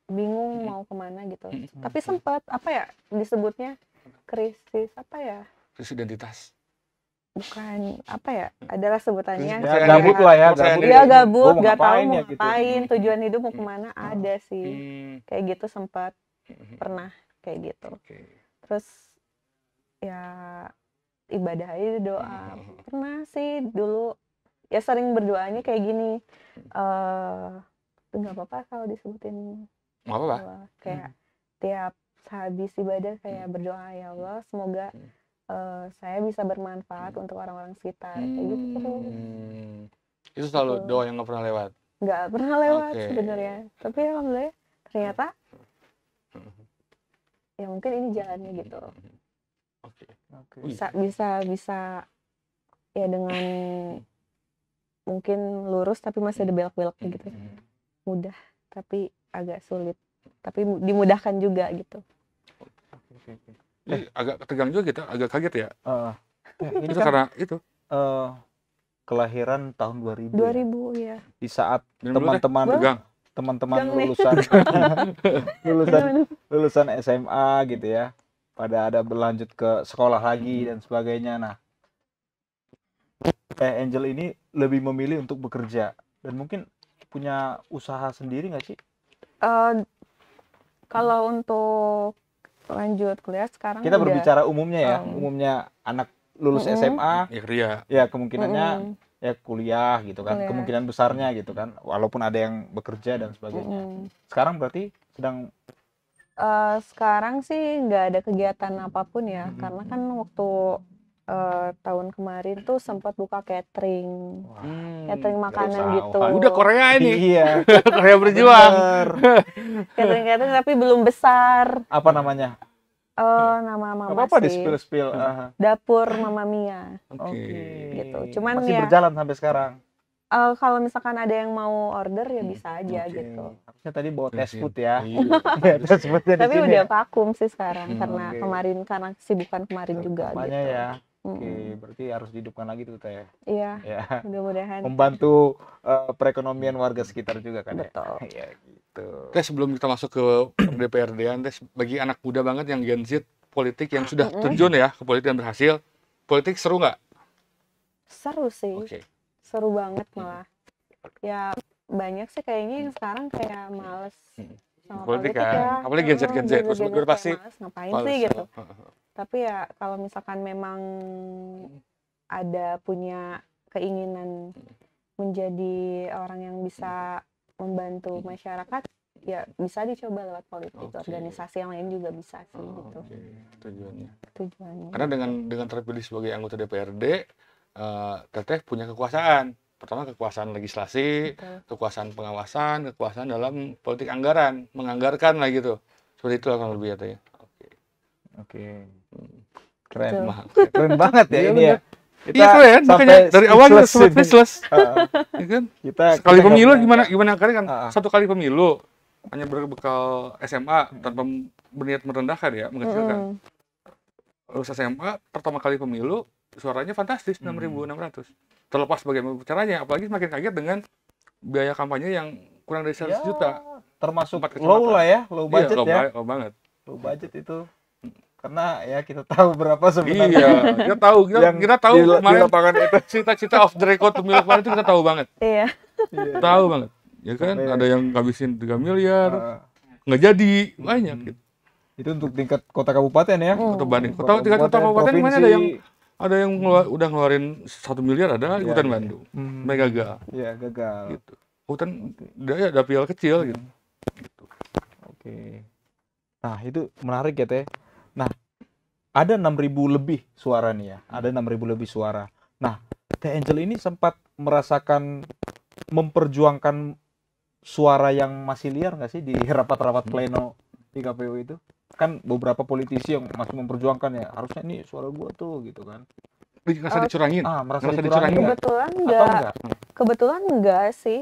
bingung mau kemana gitu. Tapi sempat apa ya disebutnya krisis apa ya? Krisis identitas. Bukan apa ya? Adalah sebutannya. Ya, gabut lah ya, gabut. Iya gabut, Gua mau nggak tahu ngapain mau ya gitu. ngapain, tujuan hidup mau kemana ada sih. Hmm, Kayak gitu sempat pernah kayak gitu. Oke. Terus ya ibadah aja doa. Pernah sih dulu ya sering berdoanya kayak gini. Nggak apa-apa kalau disebutin Nggak apa-apa. Allah. Kayak tiap habis ibadah kayak berdoa, ya Allah semoga saya bisa bermanfaat untuk orang-orang sekitar kayak gitu terus. Itu selalu Betul. doa yang nggak pernah lewat. Nggak pernah lewat Oke. sebenarnya, tapi alhamdulillah ternyata ya mungkin ini jalannya gitu. Oke. Oke. Bisa ya dengan mungkin lurus tapi masih ada belok-beloknya gitu. Mudah tapi agak sulit, tapi dimudahkan juga gitu. Jadi agak tegang juga kita, agak kaget ya. Ini Itu kan karena itu. kelahiran tahun 2000 ya. 2000 ya. Di saat Minum dulu deh. teman-teman Tegang. teman-teman Tegang nih. lulusan SMA gitu ya, pada ada berlanjut ke sekolah lagi dan sebagainya. Nah, Angel ini lebih memilih untuk bekerja dan mungkin punya usaha sendiri nggak sih? Kalau untuk lanjut kuliah sekarang Kita udah berbicara umumnya ya, umumnya anak lulus SMA Ya kerja. ya kemungkinannya ya kuliah gitu kan, Kuliah. kemungkinan besarnya gitu kan, walaupun ada yang bekerja dan sebagainya. Sekarang berarti sedang sekarang sih nggak ada kegiatan apapun ya, karena kan waktu tahun kemarin tuh sempat buka catering makanan usaha. gitu. Udah Korea ini. iya, Korea berjuang. bener. Catering tapi belum besar. Apa namanya? Nama Nggak mama apa-apa di sih. spill. Dapur Mama Mia. Oke. Gitu. Cuman masih ya berjalan sampai sekarang. kalau misalkan ada yang mau order ya bisa aja Oke. gitu. Harusnya tadi bawa test food ya. Iya. Ya, test foodnya di Tapi sini udah ya. vakum sih sekarang karena Oke. kemarin karena kesibukan kemarin juga Kampanye gitu. ya. Oke, berarti harus dihidupkan lagi tuh Teh. Iya, Ya. mudah-mudahan. Membantu perekonomian warga sekitar juga kan ya. Betul. Ya gitu. Teh, sebelum kita masuk ke DPRD-an, Teh, bagi anak muda banget yang Gen Z, politik yang sudah terjun ya ke politik dan berhasil, politik seru nggak? Seru sih. Oke. Seru banget malah. Ya banyak sih kayaknya yang sekarang kayak males sama Politik politik kan. ya. Apalagi Gen Z, Gen Z. Terus Gen Z udah pasti kayak males, ngapain males. sih gitu. Tapi ya kalau misalkan memang ada punya keinginan menjadi orang yang bisa membantu masyarakat, ya bisa dicoba lewat politik. Oke. Organisasi yang lain juga bisa sih gitu Oke, tujuannya. tujuannya. Karena dengan terpilih sebagai anggota DPRD, Teteh punya kekuasaan. Pertama kekuasaan legislasi, Betul. kekuasaan pengawasan, kekuasaan dalam politik anggaran, menganggarkan lah gitu. Seperti itu akan lebih ya Teh. Oke. Oke. Keren. Betul. Mahal. Keren banget ya Iya, ini ya. Iya keren, makanya dari awal kita sempat speechless. Ya kan? Kita Sekali kita pemilu nggak- gimana kali kan? Ah. Satu kali pemilu hanya berbekal SMA tanpa berniat merendahkan ya, mengecilkan. Lulus SMA pertama kali pemilu suaranya fantastis 6.600. Terlepas bagaimana caranya, apalagi semakin kaget dengan biaya kampanye yang kurang dari 100 Ya, juta. termasuk 4 low kecamatan. lah ya, low budget Iya, ya. low banget. Low budget itu. karena ya kita tahu berapa Iya, sebenarnya kita tahu di kemarin lapangan itu. cita-cita off the record to milik kemarin itu kita tahu banget. Iya. Iya. Tahu banget. Ya kan, Sampai- ada yang ngabisin 3 miliar, Ah, nggak jadi, banyak gitu. itu untuk tingkat kota kabupaten ya. Kota Bandung. Tingkat kota kabupaten mana ada yang udah ngeluarin 1 miliar, ada Iya, Kabupaten iya. Bandung. Mereka gagal Ya gagal. gitu. Kabupaten Daya dapil kecil gitu. Oke. Nah, itu menarik ya, Teh. Nah, ada 6.000 lebih suara nih ya. Ada 6.000 lebih suara. Nah, Teh Angel ini sempat merasakan memperjuangkan suara yang masih liar nggak sih di rapat-rapat pleno di KPU itu? Kan beberapa politisi yang masih memperjuangkan ya, harusnya ini suara gua tuh gitu kan. Merasa dicurangin. Merasa Merasa dicurangin nggak? Kebetulan Atau enggak. enggak? Kebetulan enggak sih.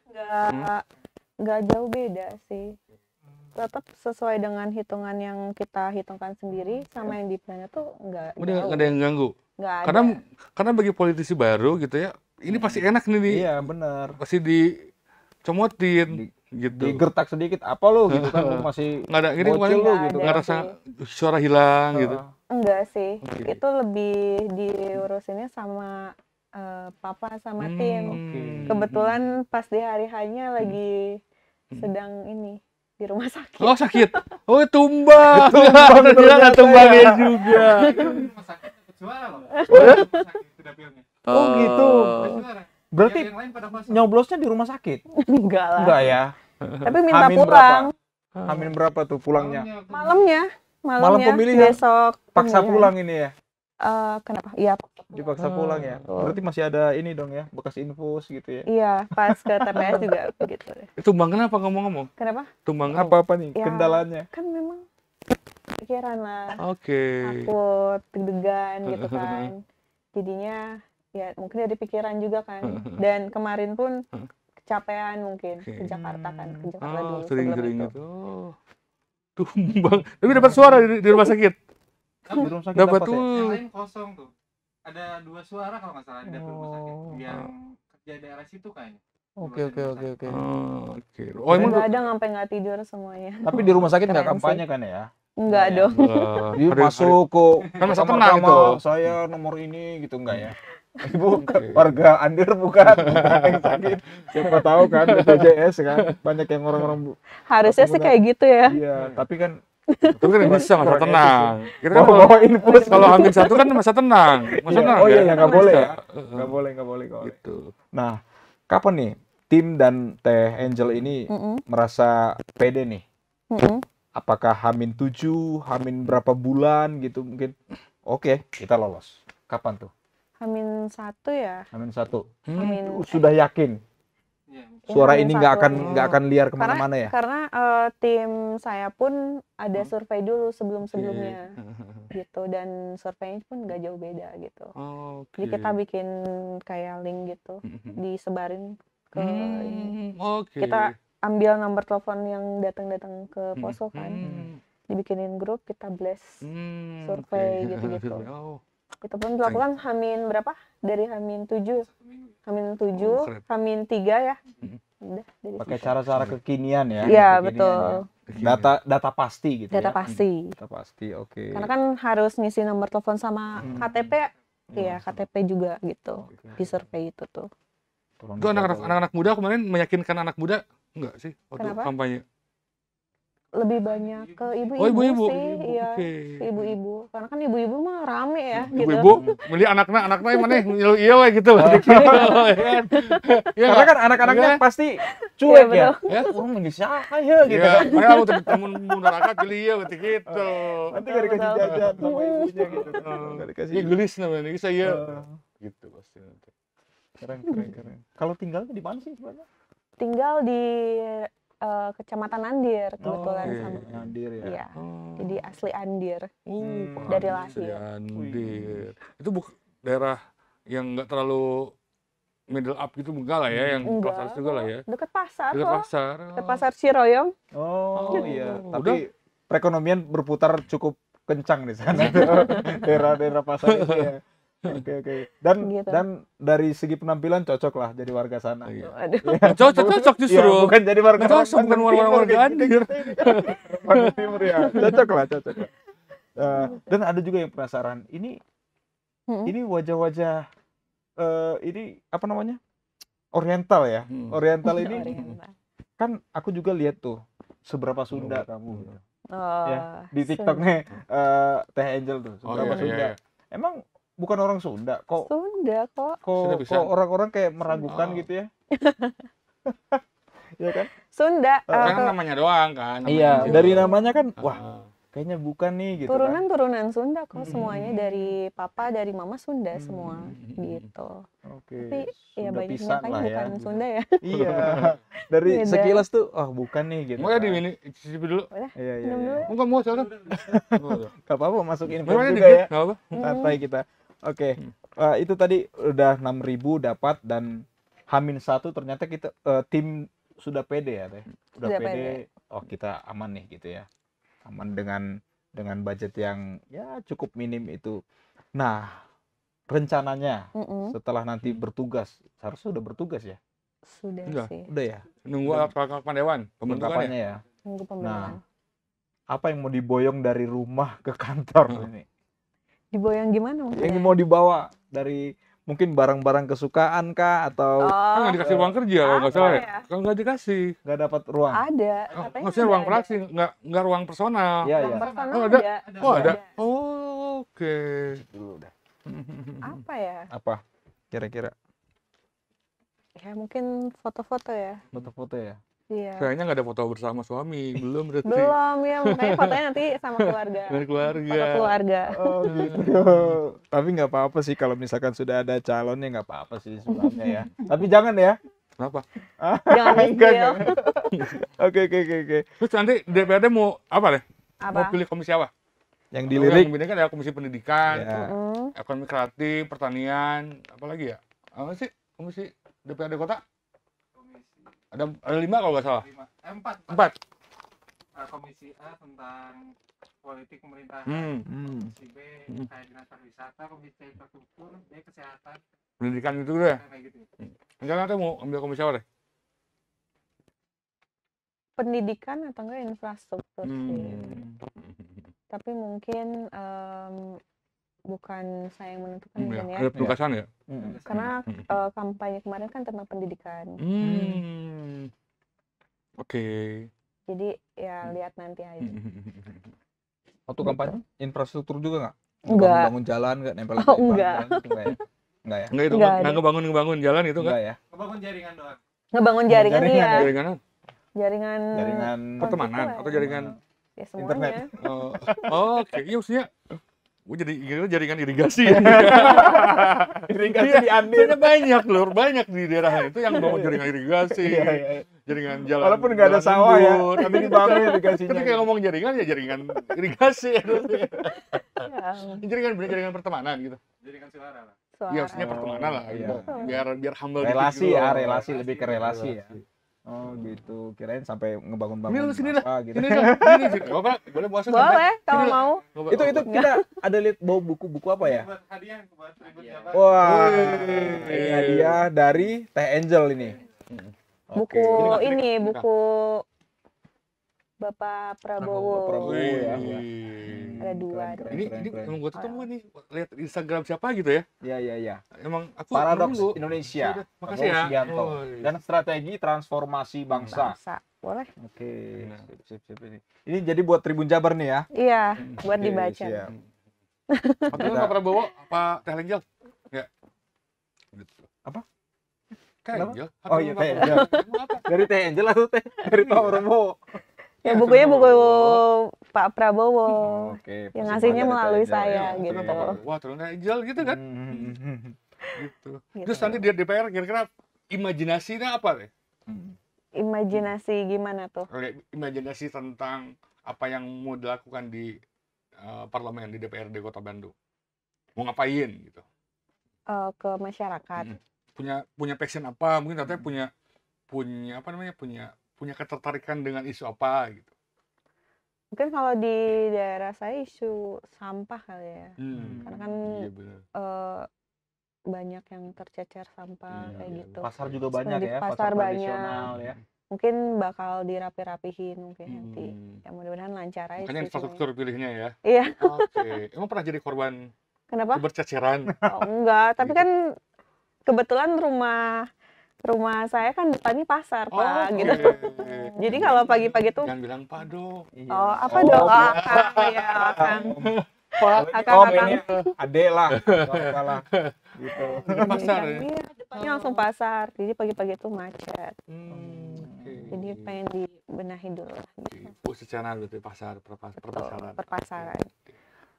Ya, enggak jauh beda sih. Tetap sesuai dengan hitungan yang kita hitungkan sendiri sama yang di pleno tuh enggak Udah jauh. nggak ada yang ganggu. Enggak ada. Karena bagi politisi baru gitu ya, ini pasti enak nih. Iya, benar. Pasti dicomotin gitu. Digertak sedikit apa lu gitu kan, lu masih Nggak ada ini bocil kemarin lu Nggak gitu ada. kan. nggak rasa suara hilang gitu. Enggak sih. Oke. Itu lebih diurusinnya sama papa sama tim. Oke. Kebetulan pas di hari hanya lagi sedang ini di rumah sakit. Oh sakit. Oh tumbang. Tumbang Ternyata ternyata tumbangnya ya. juga. Rumah sakit dapat suara loh. Oh, Rumah sakit itu dapilnya. Oh, gitu. Dapat suara. Berarti Yang lain pada kosong. nyoblosnya di rumah sakit? Enggak lah. Enggak ya? Tapi minta Hamin pulang. Hamin berapa tuh pulangnya? Malamnya. Malam pemilihan? Besok Paksa pemilihan. pulang ini ya? Kenapa? Iya. Dipaksa pulang ya? betul. Berarti masih ada ini dong ya, bekas infus gitu ya? Iya, pas ke TPS juga begitu. Tumbang kenapa ngomong-ngomong? Kenapa? Tumbang Apa-apa nih Ya. kendalanya? Kan memang pikiran lah. Oke. Takut, deg-degan gitu kan. Jadinya ya mungkin dari pikiran juga kan. Dan kemarin pun kecapean mungkin Oke. ke Jakarta kan, ke Jakarta Oh, dulu sering-sering sebelum itu. gitu. Oh. Tumbang. Tapi dapat suara di rumah sakit. Di rumah sakit Dapat ya? tuh. Yang lain kosong tuh. Ada 2 suara kalau nggak salah di dapil rumah sakit. Oh. Yang kerja daerah situ kayaknya. Oke, oke, oke, oke. Oh, oke. Oh, emang Begadang sampai nggak tidur semuanya. Tapi di rumah sakit nggak Keren sih. kampanye kan ya? Enggak Ya. dong. Dia masuk kok. Kan masa Sama-sama, tenang itu. Saya nomor ini gitu enggak ya? Ibu Oke. warga Andir bukan yang sakit. Siapa tahu kan BPJS kan banyak yang orang-orang Harusnya sih kayak gitu ya. iya, tapi kan Tapi kan bisa masa Kurang tenang. Kita kan bawa infus. kalau hamil satu kan masa tenang. Masa Iya. tenang. Oh iya, kan? ya nggak boleh ya. Heeh. Nggak boleh, nggak boleh. Gitu. Nah, kapan nih tim dan Teh Angel ini Mm-mm, merasa pede nih? mm-mm. Apakah Hamin 7, Hamin berapa bulan gitu mungkin? Oke, kita lolos. Kapan tuh? Hamin 1 ya. Hamin 1. Hamin Sudah yakin Iya. suara Hamin ini nggak 1. akan liar kemana-mana ya? Karena tim saya pun ada survei dulu sebelum-sebelumnya gitu, dan surveinya pun nggak jauh beda gitu. Oke. Jadi kita bikin kayak link gitu, disebarin ke ini. Oke. Kita ambil nomor telepon yang datang-datang ke posko kan, dibikinin grup, kita blast. survei gitu-gitu. Oh, Itu pun dilakukan Hamin berapa? Dari Hamin 7. Hamin 7, Oh, keren. Hamin 3 ya. Udah dari Pakai situ. cara-cara kekinian ya? Iya, Kekinian betul. ya. Data pasti gitu Data ya? pasti. Data pasti, oke. Karena kan harus ngisi nomor telepon sama Hmm. KTP. Iya, KTP juga gitu. Di survei itu tuh. Tolong Itu dijaga ya. anak-anak muda kemarin meyakinkan anak muda enggak sih waktu Kenapa? kampanye? Lebih banyak ke ibu-ibu, Oh, ibu-ibu. sih. Iya, Oke. ke ibu-ibu. Karena kan ibu-ibu mah rame ya gitu. Ibu-ibu milih anaknya yang mana ngilu iya we gitu. Iya kan? Iya Karena nggak? kan anak-anaknya Iya. pasti cuek Iya, ya. Ya. Oh, milih siapa ya gitu Iya, kan. makanya kamu tadi temen masyarakat pilih iya gitu. Nanti gak dikasih Betul. jajan sama ibunya gitu. Gak dikasih. Ini gelis namanya, ini saya Eh, gitu pasti nanti. keren. Kalau tinggalnya di mana sih sebenarnya? Tinggal di Kecamatan Andir kebetulan iya. sama. Andir ya. Iya. Oh. Jadi asli Andir. Wah, dari asli lahir. Andir. Itu daerah yang nggak terlalu middle up gitu enggak lah ya, yang kelas atas juga lah ya. Dekat pasar Dekat kok. pasar. Dekat pasar Ciroyong. Oh iya, udah. tapi perekonomian berputar cukup kencang di sana. Daerah-daerah pasar itu ya. Oke. Dan Gitu. dan dari segi penampilan cocok lah jadi warga sana. Iya. Aduh. Cocok justru. Iya, bukan jadi warga Cocok, bukan Bandung Timur warga kayak Andir. gitu. Bandung Timur ya. Cocok lah. Dan ada juga yang penasaran, Mm-mm. ini wajah-wajah ini apa namanya? Oriental ya. Oriental ini Oriental. kan aku juga lihat tuh seberapa Sunda kamu. Oh, Ya, di TikToknya Teh Angel tuh Oh seberapa iya, Sunda. iya, iya. Emang bukan orang Sunda kok? Sunda kok. Sunda Kok pisan. orang-orang kayak meragukan Oh. gitu ya? Ya kan? Sunda. Kan namanya doang kan. Iya, namanya dari Angel. namanya kan, Ah, wah kayaknya bukan nih gitu kan. turunan Sunda kok semuanya, dari papa dari mama Sunda semua gitu. Oke, Tapi ya Sunda banyak pisan nyangkanya lah ya. bukan Sunda ya. Iya, dari Beda. sekilas tuh, oh bukan nih gitu. Mau ya kan. di ini cicipi dulu. Udah, Iya, iya, minum iya. dulu. Enggak mau silakan. Gak apa-apa masukin info Gimana juga dikit? ya. Enggak apa. Santai kita. Oke, itu tadi udah 6.000 dapat dan H-1 ternyata kita tim sudah pede ya Teh. Udah Sudah pede. pede. Oh kita aman nih gitu ya. Aman dengan budget yang ya cukup minim itu. Nah, rencananya Mm-mm. setelah nanti bertugas, harusnya udah bertugas ya? Sudah Udah. sih. Udah ya? Nunggu kapan dewan pembentukannya. Kelengkapannya ya. Nunggu Nah, pemilihan. apa yang mau diboyong dari rumah ke kantor ini? Diboyong gimana Yang maksudnya? mau dibawa dari mungkin barang-barang kesukaan kah atau Kan nggak dikasih ruang kerja kalau nggak salah ya. Apa ya? Kalau nggak dikasih. nggak dapat ruang? Ada, Oh, katanya maksudnya ruang ada. fraksi, nggak ruang personal. Iya, Ruang iya. personal Oh, ada. ada. Oh ada. Ada. Oh, oke. Dulu dah. Apa ya? Apa kira-kira Ya mungkin foto-foto ya. foto-foto ya? Iya. Kayaknya nggak ada foto bersama suami, belum berarti. Belum ya, makanya fotonya nanti sama keluarga. Dengan keluarga. Foto keluarga. Oh gitu. Tapi nggak apa-apa sih kalau misalkan sudah ada calonnya, nggak apa-apa sih sebenarnya ya. Tapi jangan ya. Kenapa? Jangan Enggak, di-spill. enggak. Oke. Terus nanti DPRD mau apa deh? Mau Apa? pilih komisi apa? Yang Yang dilirik. kan ada komisi pendidikan, Ya. Mm. ekonomi kreatif, pertanian, apa lagi ya? Apa sih komisi DPRD kota? Komisi Ada 5 kalau nggak salah. 5, 4. 4. Komisi A tentang politik pemerintahan. Komisi B terkait dinas pariwisata, komisi C infrastruktur, D kesehatan, Pendidikan itu deh. kayak gitu. Rencana nanti mau ambil komisi apa deh? Pendidikan atau enggak infrastruktur sih. Hmm. Tapi mungkin bukan saya yang menentukan mungkin ya. Ada penugasan ya? Karena kampanye kemarin kan tentang pendidikan. Oke. Jadi ya lihat nanti aja. Waktu kampanye infrastruktur juga nggak? Enggak. Bangun jalan nggak nempel Oh, enggak. Enggak ya? Enggak ya? Enggak itu Enggak nggak ada. ngebangun jalan itu enggak? Enggak ya? Kebangun jaringan doang. Ngebangun jaringan Jaringan iya. ya? Jaringan Jaringan Jaringan pertemanan atau jaringan ya semuanya. internet. oke, iya maksudnya gue jadi kira jaringan irigasi ya. Irigasi Iya, diambil. soalnya banyak lur, banyak di daerah itu yang bangun jaringan irigasi, Iya, iya. jaringan jalan. Walaupun nggak ada jalan sawah ya, embun. tapi dibangun irigasinya. Ketika ngomong jaringan ya jaringan irigasi ya. Ya, Jaringan bener jaringan pertemanan gitu. Jaringan suara lah. suara. Iya, maksudnya pertemanan lah Iya. gitu. Biar humble dikit Relasi gitu ya, loh. relasi lebih ke relasi ya. Oh gitu, kirain sampai Ini ngebangun-bangun lu sini dah. apa gitu. Ini sini. Gak apa, boleh puasa santai. Boleh kalau Ini lah. mau. Nggak apa- Itu kita ada lihat bawa buku-buku apa ya? Buat hadiah buat tribut jabat. Wah, Wih. ini hadiah dari Teh Angel ini. Buku Ini nggak ini klik, nggak. buku Bapak Prabowo. Prabowo ya. Wih. Ada dua. Ini emang gue tuh nih lihat Instagram siapa gitu ya. Iya. Emang aku Paradoks nunggu. Indonesia. Sudah, makasih Prabowo ya. Subianto. Oh, iya. Dan strategi transformasi bangsa. Bangsa. Boleh. Oke, Nah. sip ini. Ini jadi buat Tribun Jabar nih ya. Iya, buat Oke, dibaca. siap. Atau Pak Prabowo apa Teh Angel? Ya. Apa? Teh Kenapa? Angel. Oh iya, Teh Angel. Apa? Dari Teh Angel atau Teh dari Pak Prabowo? Ya bukunya buku Pak Prabowo. Oke. Yang pasti ngasihnya ada melalui Teh Angel saya, ya. gitu. Terus Pak Prabowo, terus Teh Angel gitu kan. Gitu. Gitu. Terus nanti di DPR kira-kira imajinasinya apa deh? Imajinasi gimana tuh? Kayak imajinasi tentang apa yang mau dilakukan di parlemen di DPRD Kota Bandung. Mau ngapain gitu. Ke masyarakat. Punya passion apa? Mungkin katanya punya apa namanya? Punya ketertarikan dengan isu apa gitu. Mungkin kalau di daerah saya isu sampah kali ya. Karena kan Iya benar. banyak yang tercecer sampah kayak gitu. Pasar juga banyak Di ya, pasar banyak. tradisional ya. mungkin bakal dirapi-rapihin mungkin nanti. Hmm. Ya mudah-mudahan lancar aja Makanya sih semuanya. infrastruktur pilihnya ya. Iya, Oke. Emang pernah jadi korban kenapa? berceceran? Oh, enggak, tapi Gitu. kan kebetulan rumah saya kan depannya pasar, Pak, Oke. gitu. Jadi kalau pagi-pagi tuh, Jangan bilang Pado. oh apa Oh, dong? iya. Akang, ya Akang. Pak. Akang. ini ade lah, atau apalah gitu. Di pasar ya. Iya, depannya langsung pasar. Jadi pagi-pagi tuh macet. Oke. Jadi pengen dibenahi dulu lah. Gitu. Secara berarti pasar perpasaran. Perpasaran.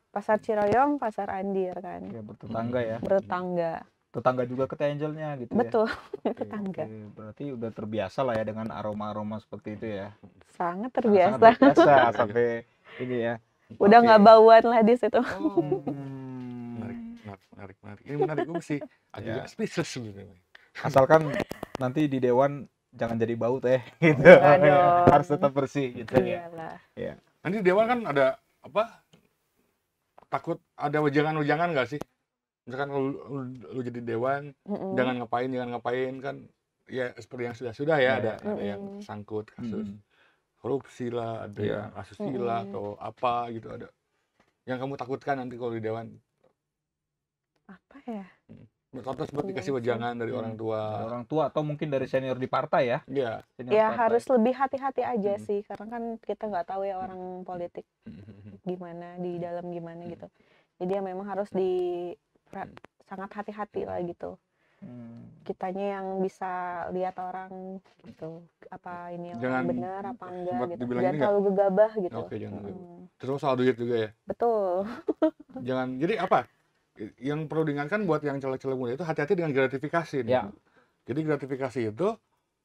Pasar Ciroyong, Pasar Andir kan. Ya bertetangga ya. Bertetangga. Tetangga juga ke Teh Angelnya gitu ya. Betul, Oke, tetangga. oke. Berarti udah terbiasa lah ya dengan aroma-aroma seperti itu ya. Sangat Sangat terbiasa. terbiasa sampai ini ya. Udah nggak bauan lah di situ. Oh. Hmm. Menarik. Ini menarik gue sih. Agak Ya. speechless sebenarnya. Asalkan nanti di dewan jangan jadi bau teh gitu. Enggak dong. Harus tetap bersih gitu ya. Iyalah. Nanti di dewan kan ada apa? Takut ada wejangan-wejangan nggak sih? Misalkan lu jadi dewan, Mm-mm. jangan ngapain kan? Ya seperti yang sudah ya, Ya, ada yang sangkut kasus Hmm. korupsi lah, ada Iya. yang asusila atau apa gitu ada. Yang kamu takutkan nanti kalau di dewan? Apa ya? Contoh seperti Iya kasih sih. wejangan dari orang Dari tua. orang tua atau mungkin dari senior di partai ya. Iya. Senior Ya partai. harus lebih hati-hati aja Hmm. sih, karena kan kita nggak tahu ya orang politik gimana di dalam gimana gitu. Jadi ya memang harus sangat hati-hati lah gitu. Hmm. Kitanya yang bisa lihat orang gitu, apa ini Jangan orang benar apa enggak sempat gitu. dibilang Jangan ini nggak? terlalu gegabah gitu. Oke, jangan gegabah. Mm, Terus soal duit juga ya. betul. Jangan. Jadi apa? Yang perlu diingatkan buat yang caleg-caleg muda itu hati-hati dengan gratifikasi nih. Ya. Jadi gratifikasi itu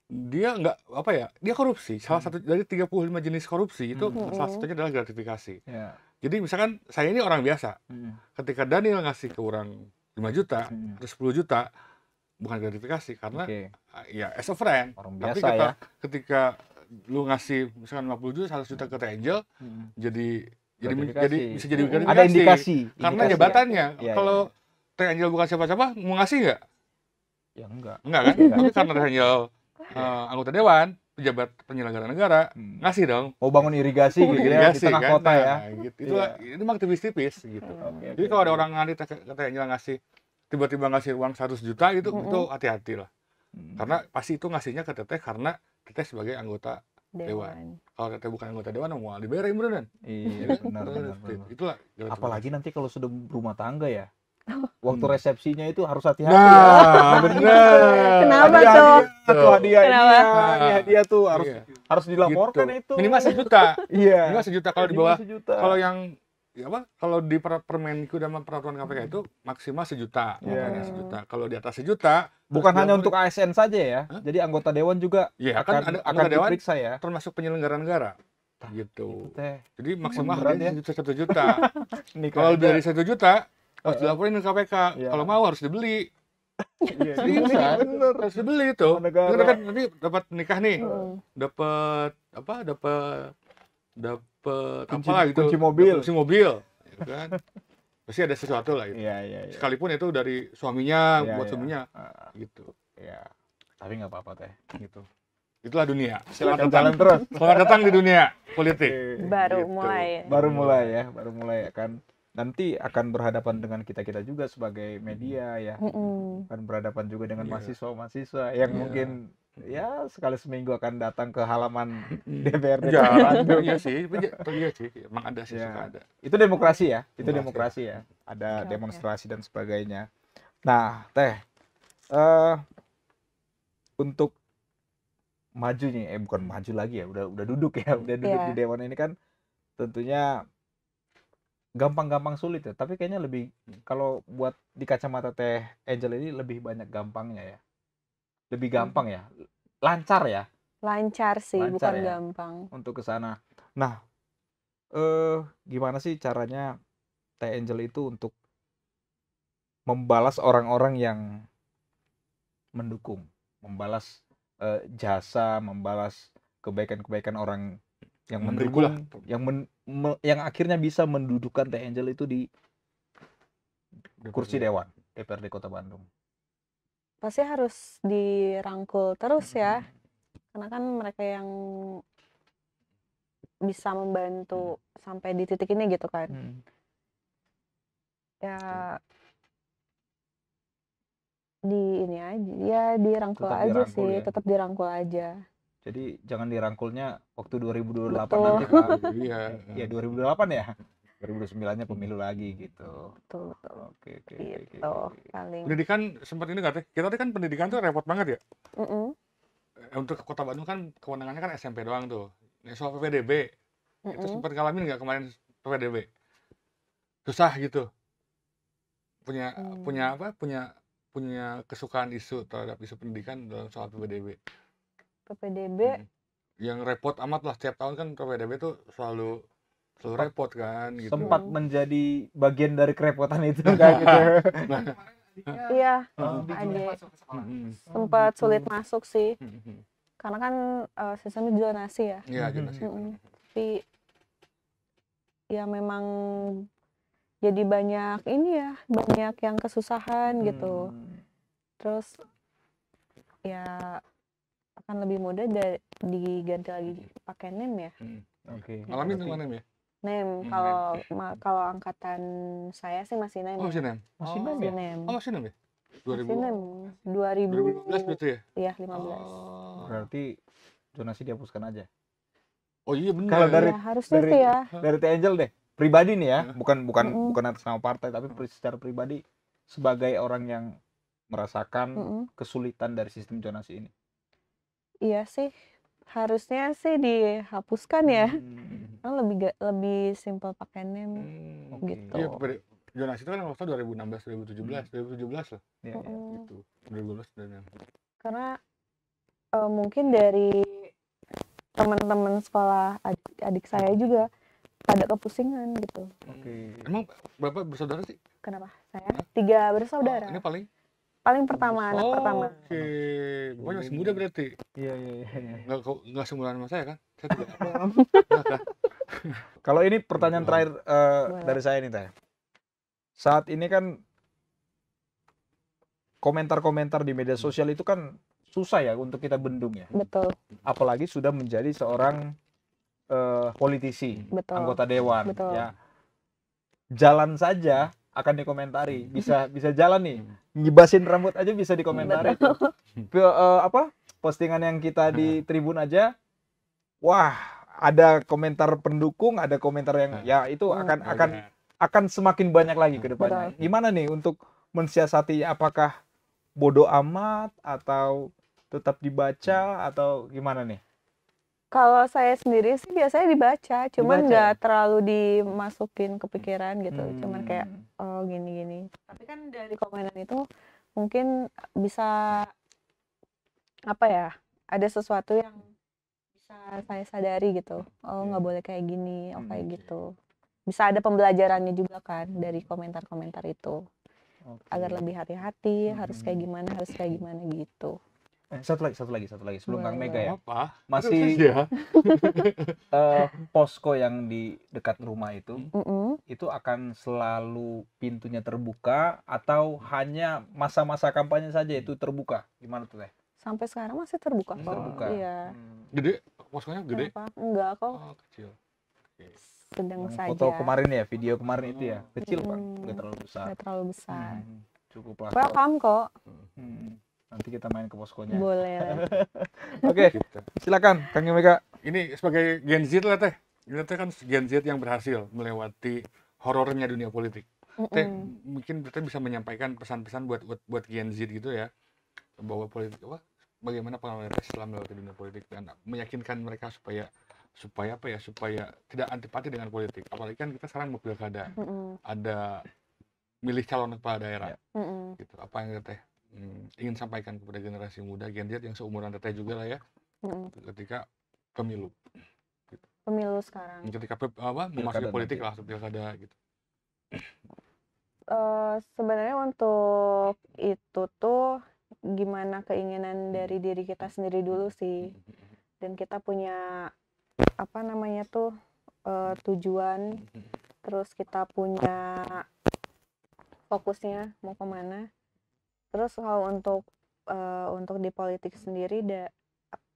dia nggak apa ya? Dia korupsi. Salah satu dari 35 jenis korupsi itu salah satunya adalah gratifikasi. Ya. Jadi misalkan saya ini orang biasa. Hmm. Ketika Daniel ngasih ke orang 5 juta Hmm. atau 10 juta bukan gratifikasi karena Oke. ya as a friend. Orang Tapi biasa ya. ketika lu ngasih misalkan 50 juta, 100 juta ke Teh Angel, Hmm. jadi Gratifikasi. bisa jadi gratifikasi. Ada indikasi. Karena Indikasi. jabatannya. Iya, Kalau Teh Angel bukan siapa-siapa, mau ngasih nggak? Ya enggak. Enggak kan? Tapi karena Teh Angel anggota dewan, pejabat penyelenggara negara, Hmm. ngasih dong. Mau bangun irigasi gitu ya di Irigasi tengah kan? kota ya. Nah, gitu. Itulah, ini mah aktivis tipis gitu. Oke, Jadi oke, kalau ada oke. orang ngasih Teh Angel ngasih tiba-tiba ngasih uang 100 juta itu hati-hati lah. Hmm. Karena pasti itu ngasihnya ke Teteh karena Teteh sebagai anggota Dewan. kalau Teteh bukan anggota dewan mau dibayarin beneran. Iya, benar. Itulah. Apalagi nanti kalau sudah berumah tangga ya. Waktu resepsinya itu harus hati-hati ya. Nah, bener. Kenapa Hadiah, tuh? tuh hadiah ini Kenapa? ya, ini hadiah tuh harus Iya. harus dilaporkan Gitu. itu. Minimal 1 juta. Iya. Minimal 1 juta kalau di Minimal bawah. 1 juta. Kalau yang ya apa? Kalau di Permenku dan peraturan KPK itu maksimal 1 juta. Iya. Makanya 1 juta. Kalau di atas 1 juta Bukan harus hanya dilaporin. untuk ASN saja ya. Hah? Jadi anggota dewan juga Iya, kan akan ada anggota dewan diperiksa ya. termasuk penyelenggara negara. Gitu. Teh. Jadi maksimal berat hadiahnya 1 juta. Nikah Kalau lebih aja. dari 1 juta harus dilaporin ke KPK. Iya. Kalau mau harus dibeli. Iya, Seriusan, bener. harus dibeli tuh. Sama negara. Kan nanti dapat nikah nih, Mm. dapat apa? Dapat Kunci- apa gitu? kunci mobil. Kunci mobil, gitu kan? Pasti ada sesuatu lah gitu. Iya, iya, iya. Sekalipun itu dari suaminya, Iya, buat iya. suaminya, Ah, gitu. iya. Tapi nggak apa-apa teh. Gitu. Itulah dunia. Silakan Selamat jalan datang. terus. Selamat datang di dunia politik. Baru Gitu. mulai. Baru mulai ya, baru mulai ya kan. Nanti akan berhadapan dengan kita-kita juga sebagai media ya. Mm-mm. Akan berhadapan juga dengan Iya. mahasiswa-mahasiswa yang Iya. mungkin ya sekali seminggu akan datang ke halaman DPRD. Jarang, Bandung. iya sih, iya sih, emang ada sih, Iya. suka ada. Itu demokrasi ya, itu Demokrasi. demokrasi ya. Ada Oke, oke. demonstrasi dan sebagainya. Nah, Teh, untuk maju nih, bukan maju lagi ya, udah duduk ya, udah duduk Iya. di dewan ini kan, tentunya gampang-gampang sulit ya. Tapi kayaknya lebih kalau buat di kacamata Teh Angel ini lebih banyak gampangnya ya, lebih gampang ya, lancar ya. Lancar sih, Lancar bukan ya. gampang. Untuk ke sana. Nah, gimana sih caranya Teh Angel itu untuk membalas orang-orang yang mendukung, membalas jasa, membalas kebaikan-kebaikan orang yang Memberi mendukung, yang akhirnya bisa mendudukan Teh Angel itu di kursi dewan DPRD Kota Bandung. Pasti harus dirangkul terus ya. karena kan mereka yang bisa membantu sampai di titik ini gitu kan. Ya di ini aja, ya dirangkul Tetap aja dirangkul sih, ya. tetap dirangkul aja. Jadi jangan dirangkulnya waktu 2028 Betul. nanti Pak. Iya. Ya 2028 ya. 2009-nya pemilu lagi gitu. Betul. Oke. Gitu paling. Pendidikan sempat ini nggak teh? Kita tadi kan pendidikan tuh repot banget ya. Mm-mm. Untuk Kota Bandung kan kewenangannya kan SMP doang tuh. Nah, soal PPDB itu Mm-mm. sempat ngalamin nggak kemarin PPDB? Susah gitu. Punya apa? Punya kesukaan isu terhadap isu pendidikan dalam soal PPDB. PPDB Yang repot amat lah, setiap tahun kan PPDB tuh selalu repot kan gitu. Sempat menjadi bagian dari kerepotan itu kan gitu. iya, Adik adik masuk ke sekolah. sempat sulit masuk sih, Mm-mm. karena kan sistemnya zonasi ya. Iya, zonasi. Tapi ya memang jadi banyak ini ya, banyak yang kesusahan gitu. Terus ya akan lebih mudah diganti lagi pakai NEM ya. Oke. Ngalamin yang mana ya? NEM kalau angkatan saya sih masih NEM. Oh, masih NEM. Masih NEM Masih ya? NEM. Oh, masih NEM ya? Masih NEM 2015 berarti ya? Iya, 15. Berarti zonasi dihapuskan aja. Oh iya benar. Kalau dari Ya, harusnya sih ya. dari Teh Angel deh, pribadi nih ya, bukan atas nama partai, tapi secara pribadi sebagai orang yang merasakan kesulitan dari sistem zonasi ini. Iya sih, harusnya sih dihapuskan ya. Karena lebih simpel pakai NEM gitu. Iya, zonasi itu kan waktu 2016, 2017 lah. Iya. Gitu. 2012 dan NEM. Karena mungkin dari teman-teman sekolah adik saya juga pada kepusingan gitu. Oke. Emang Bapak bersaudara sih? Kenapa? Saya 3 bersaudara. Ini paling Pertama, anak pertama. Oke, Bapak masih muda berarti. Iya. Nggak seumuran sama saya kan? Saya tidak. Kalau ini pertanyaan terakhir dari saya nih Teh. Saat ini kan komentar-komentar di media sosial itu kan susah ya untuk kita bendung ya. Betul. Apalagi sudah menjadi seorang politisi, Betul. anggota dewan, Betul. ya. Jalan saja akan dikomentari, bisa jalan nih, ngibasin rambut aja bisa dikomentari. Postingan yang kita di Tribun aja, wah ada komentar pendukung, ada komentar yang ya itu akan semakin banyak lagi ke depannya. Gimana nih untuk mensiasati, apakah bodoh amat atau tetap dibaca atau gimana nih? Kalau saya sendiri sih biasanya dibaca, cuman nggak terlalu dimasukin ke pikiran gitu. Cuman kayak oh gini-gini. Tapi kan dari komenan itu mungkin bisa apa ya? Ada sesuatu yang bisa saya sadari gitu. Oh nggak boleh kayak gini, oh kayak gitu. Bisa ada pembelajarannya juga kan dari komentar-komentar itu. Agar lebih hati-hati, harus kayak gimana gitu. Satu lagi sebelum Kang Mega ya. Apa? Masih Ya. posko yang di dekat rumah itu akan selalu pintunya terbuka atau hanya masa-masa kampanye saja itu terbuka? Gimana tuh Teh? Sampai sekarang masih terbuka kok. Terbuka. Iya. Gede? Poskonya gede? Kenapa? Enggak kok. Oh, kecil. Sedang Yang saja. foto kemarin ya, video kemarin itu ya, kecil kan, nggak terlalu besar. Nggak terlalu besar. Cukup lah. Welcome kok. Nanti kita main ke poskonya. Boleh. Oke, silakan Kang Mega. Ini sebagai Gen Z lah Teh. Kita kan Gen Z yang berhasil melewati horornya dunia politik. Teh, mungkin kita bisa menyampaikan pesan-pesan buat Gen Z gitu ya, bahwa politik bagaimana pengalaman Teh setelah melewati dunia politik dan meyakinkan mereka supaya tidak antipati dengan politik. Apalagi kan kita sekarang mau pilkada, ada milih calon kepala daerah, gitu. Apa yang Teteh ingin sampaikan kepada generasi muda Gen Z yang seumuran Teteh juga lah ya, ketika pemilu, gitu. Pemilu sekarang. Ketika memasuki politik lah, pilkada gitu. Sebenarnya untuk itu tuh gimana keinginan dari diri kita sendiri dulu sih, dan kita punya tujuan, terus kita punya fokusnya mau kemana. Terus kalau untuk di politik sendiri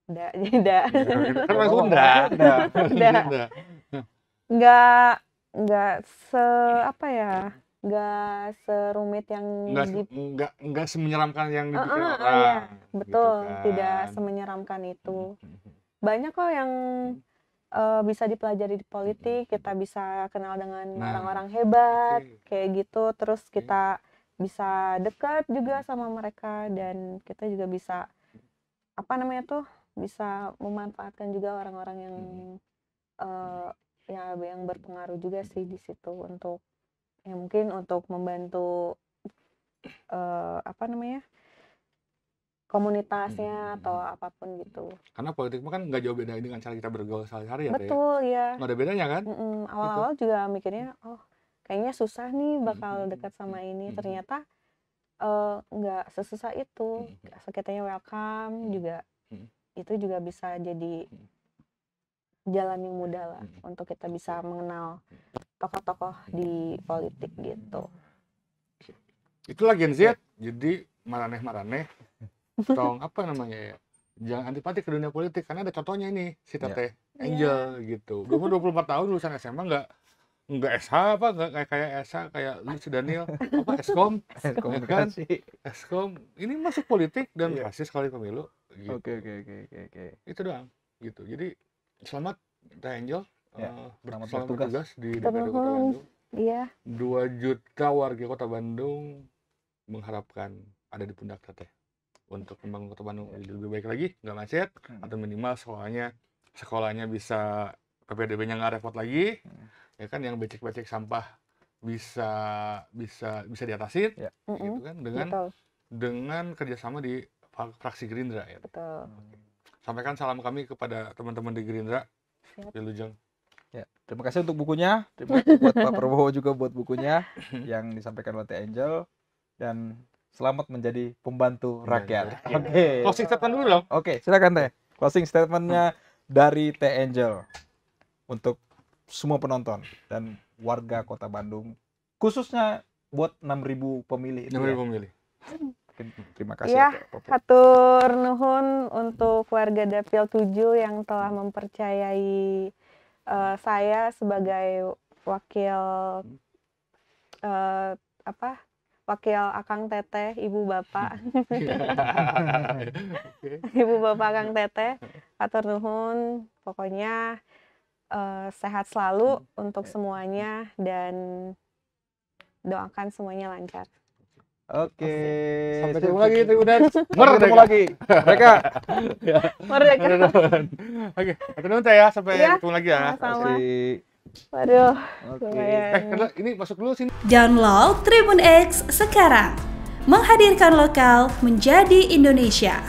Nggak, tidak. Kan orang Sunda. Udah. Nggak. Nggak apa ya, nggak serumit yang Nggak semenyeramkan yang dipikir iya, orang. betul, gitu kan. tidak semenyeramkan itu. Banyak kok yang bisa dipelajari di politik, kita bisa kenal dengan Nah, orang-orang hebat, oke. kayak gitu, terus kita bisa dekat juga sama mereka, dan kita juga bisa, apa namanya tuh, bisa memanfaatkan juga orang-orang yang ya yang berpengaruh juga sih di situ, untuk ya mungkin untuk membantu apa namanya, komunitasnya atau apapun gitu. Karena politik mah kan nggak jauh beda dengan cara kita bergaul sehari-hari ya, Teh. Betul ya. Nggak ada bedanya kan? Awal-awal juga mikirnya, oh kayaknya susah nih bakal dekat sama ini. Ternyata nggak sesusah itu. Sekatanya welcome juga, itu juga bisa jadi jalan yang mudah lah untuk kita bisa mengenal tokoh-tokoh di politik gitu. Itulah Gen Z. Jadi maraneh tong apa namanya ya, jangan antipati ke dunia politik, karena ada contohnya ini si Teteh Angel gitu. 24 tahun lulusan SMA, nggak SH apa, nggak kayak SH kayak lu si Daniel apa Eskom Komunikasi. Eskom ini masuk politik dan Iya. berhasil sekali pemilu gitu. Oke. Itu doang gitu. Jadi selamat Teh Angel, Ya, selamat selamat bertugas. bertugas di DPRD Kota Terus, Bandung. iya, 2 juta warga Kota Bandung mengharapkan ada di pundak Teteh untuk membangun Kota Bandung lebih baik lagi, nggak macet, atau minimal sekolahnya bisa PPDB-nya nggak repot lagi, ya kan, yang becek-becek sampah bisa diatasin, Ya. gitu kan, betul, dengan kerjasama di fraksi Gerindra ya. betul. Sampaikan salam kami kepada teman-teman di Gerindra. Siap. Wilujeng. Ya, terima kasih untuk bukunya. Terima kasih buat Pak Prabowo juga buat bukunya yang disampaikan oleh Teh Angel, dan selamat menjadi pembantu rakyat. Oke. Closing statement dulu dong. Oke, silakan Teh. Closing statementnya dari Teh Angel untuk semua penonton dan warga Kota Bandung, khususnya buat 6.000 pemilih itu. 6.000 Ya. pemilih. Terima kasih. Ya, Pak Prabowo. hatur nuhun untuk warga Dapil 7 yang telah mempercayai saya sebagai wakil wakil Akang Teteh, Ibu Bapak. Ibu Bapak Akang Teteh, hatur nuhun. Pokoknya sehat selalu untuk semuanya, dan doakan semuanya lancar. Oke. Sampai sip, ketemu sip, lagi sip. Tribunan. Sampai ketemu lagi. Mereka. Merdeka. Oke, ketemu Teh ya, sampai Iya, ketemu lagi ya. sama-sama. Kasih. Waduh, Oke. lumayan. Ini masuk dulu sini. Download Tribun X sekarang. Menghadirkan lokal menjadi Indonesia.